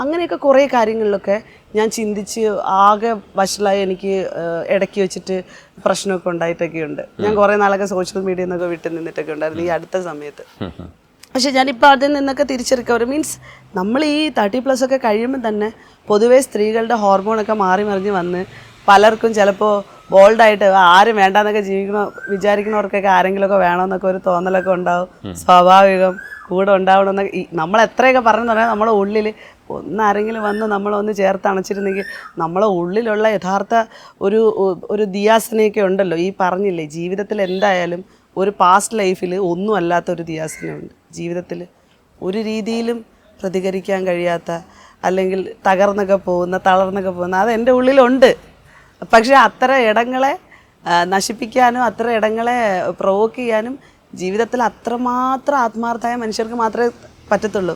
അങ്ങനെയൊക്കെ കുറേ കാര്യങ്ങളിലൊക്കെ ഞാൻ ചിന്തിച്ച് ആകെ വഷളായി എനിക്ക് ഇടയ്ക്ക് വെച്ചിട്ട് പ്രശ്നമൊക്കെ ഉണ്ടായിട്ടൊക്കെയുണ്ട്. ഞാൻ കുറേ നാളൊക്കെ സോഷ്യൽ മീഡിയയിൽ നിന്നൊക്കെ വിട്ട് നിന്നിട്ടൊക്കെ ഉണ്ടായിരുന്നു ഈ അടുത്ത സമയത്ത്. പക്ഷെ ഞാനിപ്പോൾ അതിൽ നിന്നൊക്കെ തിരിച്ച് റിക്കവർ മീൻസ് നമ്മൾ ഈ 30+ ഒക്കെ കഴിയുമ്പോൾ തന്നെ പൊതുവേ സ്ത്രീകളുടെ ഹോർമോണൊക്കെ മാറി മറിഞ്ഞ് വന്ന് പലർക്കും ചിലപ്പോൾ ബോൾഡായിട്ട് ആരും വേണ്ടാന്നൊക്കെ വിചാരിക്കുന്നവർക്കൊക്കെ ആരെങ്കിലുമൊക്കെ വേണമെന്നൊക്കെ ഒരു തോന്നലൊക്കെ ഉണ്ടാവും. സ്വാഭാവികം കൂടെ ഉണ്ടാവണമെന്നൊക്കെ നമ്മൾ എത്രയൊക്കെ പറഞ്ഞു പറഞ്ഞാൽ നമ്മളെ ഉള്ളിൽ ആരെങ്കിലും വന്ന് നമ്മളൊന്ന് ചേർത്ത് അണച്ചിരുന്നെങ്കിൽ നമ്മളെ ഉള്ളിലുള്ള യഥാർത്ഥ ഒരു ദിയാസനയൊക്കെ ഉണ്ടല്ലോ. ഈ പറഞ്ഞില്ലേ, ജീവിതത്തിൽ എന്തായാലും ഒരു പാസ്റ്റ് ലൈഫിൽ ഒന്നും അല്ലാത്തൊരു ദിയാസനയുണ്ട്. ജീവിതത്തിൽ ഒരു രീതിയിലും പ്രതികരിക്കാൻ കഴിയാത്ത, അല്ലെങ്കിൽ തകർന്നൊക്കെ പോകുന്ന തളർന്നൊക്കെ പോകുന്ന അത് എൻ്റെ ഉള്ളിലുണ്ട്. പക്ഷേ അത്തരം ഇടങ്ങളെ നശിപ്പിക്കാനും അത്തരം ഇടങ്ങളെ പ്രൊവോക്ക് ചെയ്യാനും ജീവിതത്തിൽ അത്രമാത്രം ആത്മാർത്ഥമായ മനുഷ്യർക്ക് മാത്രമേ പറ്റത്തുള്ളൂ.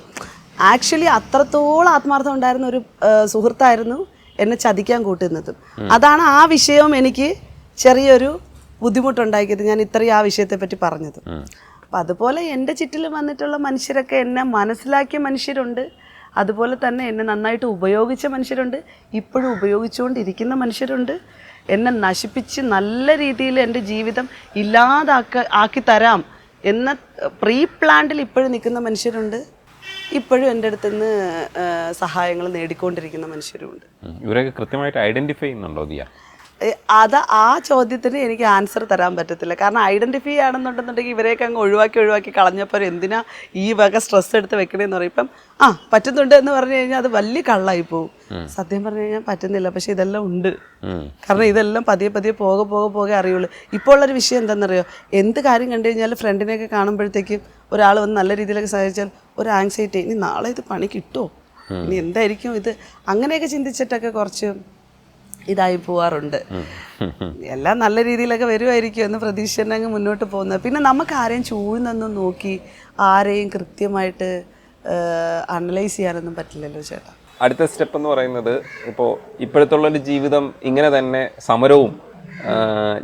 ആക്ച്വലി അത്രത്തോളം ആത്മാർത്ഥം ഉണ്ടായിരുന്ന ഒരു സുഹൃത്തായിരുന്നു എന്നെ ചതിക്കാൻ കൂട്ടുന്നത്. അതാണ് ആ വിഷയവും എനിക്ക് ചെറിയൊരു ബുദ്ധിമുട്ടുണ്ടാക്കിയത്, ഞാൻ ഇത്രയും ആ വിഷയത്തെപ്പറ്റി പറഞ്ഞത്. അപ്പം അതുപോലെ എൻ്റെ ചുറ്റിൽ വന്നിട്ടുള്ള മനുഷ്യരൊക്കെ എന്നെ മനസ്സിലാക്കിയ മനുഷ്യരുണ്ട്, അതുപോലെ തന്നെ എന്നെ നന്നായിട്ട് ഉപയോഗിച്ച മനുഷ്യരുണ്ട്, ഇപ്പോഴും ഉപയോഗിച്ചുകൊണ്ടിരിക്കുന്ന മനുഷ്യരുണ്ട്. എന്നെ നശിപ്പിച്ച് നല്ല രീതിയിൽ എൻ്റെ ജീവിതം ആക്കി തരാം എന്ന പ്രീ പ്ലാൻഡിൽ ഇപ്പോഴും നിൽക്കുന്ന മനുഷ്യരുണ്ട്. ഇപ്പോഴും എൻ്റെ അടുത്ത് നിന്ന് സഹായങ്ങൾ നേടിക്കൊണ്ടിരിക്കുന്ന മനുഷ്യരുമുണ്ട്. ഇവരൊക്കെ കൃത്യമായിട്ട് ഐഡൻറ്റിഫൈ ചെയ്യുന്നുണ്ടോ ദിയ? ആ ചോദ്യത്തിന് എനിക്ക് ആൻസർ തരാൻ പറ്റത്തില്ല. കാരണം ഐഡൻറ്റിഫൈ ആണെന്നുണ്ടെന്നുണ്ടെങ്കിൽ ഇവരെയൊക്കെ അങ്ങ് ഒഴിവാക്കി കളഞ്ഞപ്പോൾ എന്തിനാ ഈ വക സ്ട്രെസ് എടുത്ത് വെക്കണേന്ന് പറയും. ഇപ്പം പറ്റുന്നുണ്ട് എന്ന് പറഞ്ഞു കഴിഞ്ഞാൽ അത് വലിയ കള്ളായി പോകും. സത്യം പറഞ്ഞു കഴിഞ്ഞാൽ പറ്റുന്നില്ല, പക്ഷെ ഇതെല്ലാം ഉണ്ട്. കാരണം ഇതെല്ലാം പതിയെ പോകെ അറിയുള്ളൂ. ഇപ്പോൾ ഉള്ളൊരു വിഷയം എന്താണെന്നറിയോ, എന്ത് കാര്യം കണ്ടു കഴിഞ്ഞാൽ ഫ്രണ്ടിനെയൊക്കെ കാണുമ്പോഴത്തേക്കും ഒരാൾ വന്ന് നല്ല രീതിയിലൊക്കെ സഹായിച്ചാൽ ഒരു ആങ്സൈറ്റി, ഇനി നാളെ ഇത് പണി കിട്ടുമോ, ഇനി എന്തായിരിക്കും ഇത്, അങ്ങനെയൊക്കെ ചിന്തിച്ചിട്ടൊക്കെ കുറച്ച് ഇതായി പോവാറുണ്ട്. എല്ലാം നല്ല രീതിയിലൊക്കെ വരുമായിരിക്കും എന്ന് പ്രതീക്ഷ തന്നെ അങ്ങ് മുന്നോട്ട് പോകുന്നത്. പിന്നെ നമുക്ക് ആരെയും ചൂഴ്ന്നൊന്നും നോക്കി ആരെയും കൃത്യമായിട്ട് അനലൈസ് ചെയ്യാനൊന്നും പറ്റില്ലല്ലോ ചേട്ടാ. അടുത്ത സ്റ്റെപ്പ് എന്ന് പറയുന്നത് ഇപ്പോൾ ഇപ്പോഴത്തുള്ളൊരു ജീവിതം ഇങ്ങനെ തന്നെ സമരവും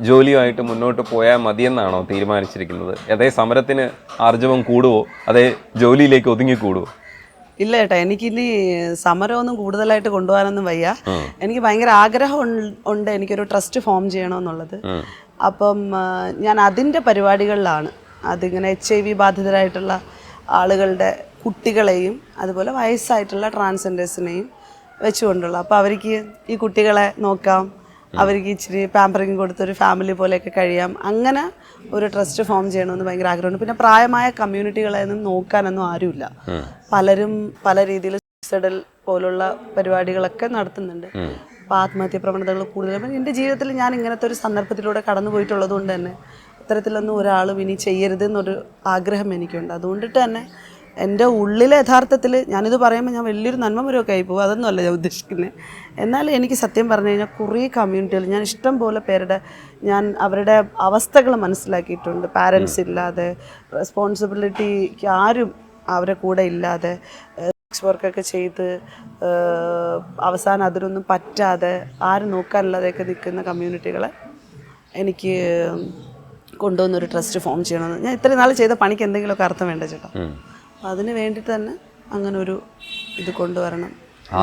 ജോലിയുമായിട്ട് മുന്നോട്ട് പോയാൽ മതിയെന്നാണോ തീരുമാനിച്ചിരിക്കുന്നത്? അതേ സമരത്തിന് ആർജവം കൂടുവോ, അതേ ജോലിയിലേക്ക് ഒതുങ്ങിക്കൂടുവോ? ഇല്ല ചേട്ടാ, എനിക്കിനി സമരമൊന്നും കൂടുതലായിട്ട് കൊണ്ടുപോകാനൊന്നും വയ്യ. എനിക്ക് ഭയങ്കര ആഗ്രഹം ഉണ്ട് എനിക്കൊരു ട്രസ്റ്റ് ഫോം ചെയ്യണമെന്നുള്ളത്. അപ്പം ഞാൻ അതിൻ്റെ പരിപാടികളിലാണ്. അതിങ്ങനെ HIV ബാധിതരായിട്ടുള്ള ആളുകളുടെ കുട്ടികളെയും അതുപോലെ വയസ്സായിട്ടുള്ള ട്രാൻസ്ജെൻഡേഴ്സിനെയും വെച്ചുകൊണ്ടുള്ള, അപ്പോൾ അവർക്ക് ഈ കുട്ടികളെ നോക്കാം, അവർക്ക് ഇച്ചിരി പാമ്പറിങ് കൊടുത്തൊരു ഫാമിലി പോലെയൊക്കെ കഴിയാം, അങ്ങനെ ഒരു ട്രസ്റ്റ് ഫോം ചെയ്യണമെന്ന് ഭയങ്കര ആഗ്രഹമുണ്ട്. പിന്നെ പ്രായമായ കമ്മ്യൂണിറ്റികളെയൊന്നും നോക്കാനൊന്നും ആരുമില്ല. പലരും പല രീതിയിൽ സൂയിസൈഡൽ പോലുള്ള പരിപാടികളൊക്കെ നടത്തുന്നുണ്ട്. അപ്പോൾ ആത്മഹത്യ പ്രവണതകൾ കൂടുതലും എൻ്റെ ജീവിതത്തിൽ ഞാൻ ഇങ്ങനത്തെ ഒരു സന്ദർഭത്തിലൂടെ കടന്നു പോയിട്ടുള്ളത് കൊണ്ട് തന്നെ ഇത്തരത്തിലൊന്നും ഒരാളും ഇനി ചെയ്യരുതെന്നൊരു ആഗ്രഹം എനിക്കുണ്ട്. അതുകൊണ്ടിട്ട് തന്നെ എൻ്റെ ഉള്ളിലെ യഥാർത്ഥത്തിൽ ഞാനിത് പറയുമ്പോൾ ഞാൻ വലിയൊരു നന്മമരമൊക്കെ ആയി പോകും, അതൊന്നും അല്ല ഞാൻ ഉദ്ദേശിക്കുന്നത്. എന്നാൽ എനിക്ക് സത്യം പറഞ്ഞു കഴിഞ്ഞാൽ കുറേ കമ്മ്യൂണിറ്റികൾ ഞാൻ ഇഷ്ടം പോലെ പേരുടെ ഞാൻ അവരുടെ അവസ്ഥകൾ മനസ്സിലാക്കിയിട്ടുണ്ട്. പാരൻസ് ഇല്ലാതെ, റെസ്പോൺസിബിലിറ്റിക്ക് ആരും അവരെ കൂടെ ഇല്ലാതെ, സെക്സ് വർക്കൊക്കെ ചെയ്ത് അവസാനം അതിനൊന്നും പറ്റാതെ ആരും നോക്കാനില്ലാതെയൊക്കെ നിൽക്കുന്ന കമ്മ്യൂണിറ്റികളെ എനിക്ക് കൊണ്ടുവന്നൊരു ട്രസ്റ്റ് ഫോം ചെയ്യണമെന്ന്. ഞാൻ ഇത്രയും നാൾ ചെയ്ത പണിക്ക് എന്തെങ്കിലുമൊക്കെ അർത്ഥം വേണ്ട ചേട്ടാ. അതിന് വേണ്ടിയിട്ട് തന്നെ അങ്ങനെ ഒരു ഇത് കൊണ്ടുവരണം.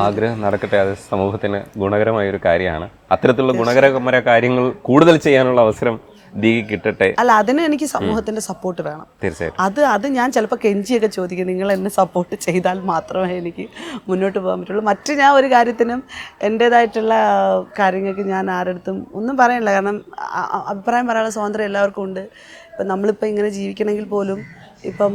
ആഗ്രഹം നടക്കട്ടെ, അത് സമൂഹത്തിന് ഗുണകരമായൊരു കാര്യമാണ്. അത്തരത്തിലുള്ള ഗുണകരമായ കാര്യങ്ങൾ കൂടുതൽ ചെയ്യാനുള്ള അവസരം ദീക്ക് കിട്ടട്ടെ. അല്ല, അതിന് എനിക്ക് സമൂഹത്തിന്റെ സപ്പോർട്ട് വേണം. തീർച്ചയായിട്ടും അത് ഞാൻ ചിലപ്പോൾ കെഞ്ചിയൊക്കെ ചോദിക്കും, നിങ്ങൾ എന്നെ സപ്പോർട്ട് ചെയ്താൽ മാത്രമേ എനിക്ക് മുന്നോട്ട് പോകാൻ പറ്റുള്ളൂ. മറ്റ് ഞാൻ ഒരു കാര്യത്തിനും എൻ്റേതായിട്ടുള്ള കാര്യങ്ങൾക്ക് ഞാൻ ആരടുത്തും ഒന്നും പറയാനില്ല. കാരണം അഭിപ്രായം പറയാനുള്ള സ്വാതന്ത്ര്യം എല്ലാവർക്കും ഉണ്ട്. ഇപ്പം നമ്മളിപ്പോൾ ഇങ്ങനെ ജീവിക്കണമെങ്കിൽ പോലും ഇപ്പം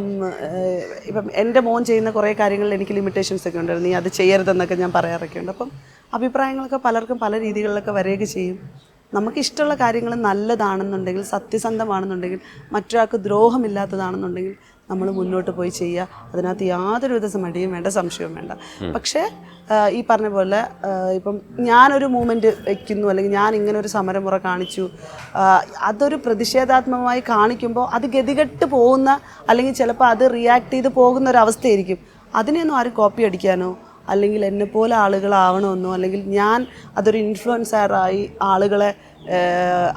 എൻ്റെ മോൻ ചെയ്യുന്ന കുറേ കാര്യങ്ങളിൽ എനിക്ക് ലിമിറ്റേഷൻസ് ഒക്കെ ഉണ്ട്. നീ അത് ചെയ്യരുതെന്നൊക്കെ ഞാൻ പറയാറൊക്കെ ഉണ്ട്. അപ്പം അഭിപ്രായങ്ങളൊക്കെ പലർക്കും പല രീതികളിലൊക്കെ വരികയൊക്കെ ചെയ്യും. നമുക്കിഷ്ടമുള്ള കാര്യങ്ങൾ നല്ലതാണെന്നുണ്ടെങ്കിൽ, സത്യസന്ധമാണെന്നുണ്ടെങ്കിൽ, മറ്റൊരാൾക്ക് ദ്രോഹമില്ലാത്തതാണെന്നുണ്ടെങ്കിൽ നമ്മൾ മുന്നോട്ട് പോയി ചെയ്യുക. അതിനകത്ത് യാതൊരു വിധ മടിയും വേണ്ട, സംശയവും വേണ്ട. പക്ഷേ ഈ പറഞ്ഞ പോലെ ഇപ്പം ഞാനൊരു മൂവ്മെൻറ്റ് വയ്ക്കുന്നു, അല്ലെങ്കിൽ ഞാൻ ഇങ്ങനെ ഒരു സമരമുറ കാണിച്ചു, അതൊരു പ്രതിഷേധാത്മകമായി കാണിക്കുമ്പോൾ അത് ഗതികെട്ട് പോകുന്ന, അല്ലെങ്കിൽ ചിലപ്പോൾ അത് റിയാക്ട് ചെയ്ത് പോകുന്ന ഒരവസ്ഥയായിരിക്കും. അതിനെയൊന്നും ആരും കോപ്പി അടിക്കാനോ അല്ലെങ്കിൽ എന്നെപ്പോലെ ആളുകളാവണമെന്നോ, അല്ലെങ്കിൽ ഞാൻ അതൊരു ഇൻഫ്ലുവൻസറായി ആളുകളെ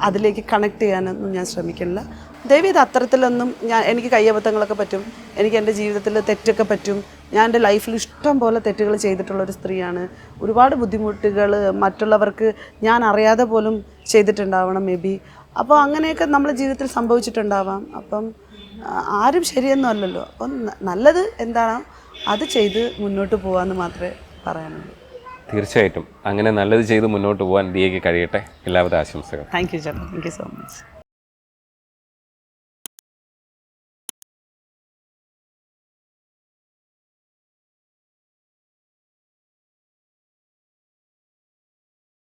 അതിലേക്ക് കണക്ട് ചെയ്യാനൊന്നും ഞാൻ ശ്രമിക്കുന്നില്ല. ദയവേത് അത്തരത്തിലൊന്നും എനിക്ക് കയ്യബദ്ധങ്ങളൊക്കെ പറ്റും, എനിക്ക് എൻ്റെ ജീവിതത്തിൽ തെറ്റൊക്കെ പറ്റും. ഞാൻ എൻ്റെ ലൈഫിൽ ഇഷ്ടം പോലെ തെറ്റുകൾ ചെയ്തിട്ടുള്ളൊരു സ്ത്രീയാണ്. ഒരുപാട് ബുദ്ധിമുട്ടുകൾ മറ്റുള്ളവർക്ക് ഞാൻ അറിയാതെ പോലും ചെയ്തിട്ടുണ്ടാവണം മേ ബി. അപ്പോൾ അങ്ങനെയൊക്കെ നമ്മുടെ ജീവിതത്തിൽ സംഭവിച്ചിട്ടുണ്ടാവാം. അപ്പം ആരും ശരിയൊന്നും അല്ലല്ലോ. അപ്പം നല്ലത് എന്താണോ അത് ചെയ്ത് മുന്നോട്ട് പോകാമെന്ന് മാത്രമേ പറയാനുള്ളൂ. തീർച്ചയായിട്ടും അങ്ങനെ നല്ലത് ചെയ്ത് മുന്നോട്ട് പോകാൻ ദിയയ്ക്ക് കഴിയട്ടെ. എല്ലാവിധ ആശംസകൾ. താങ്ക് യു ചേട്ടാ, താങ്ക് യു സോ മച്ച്.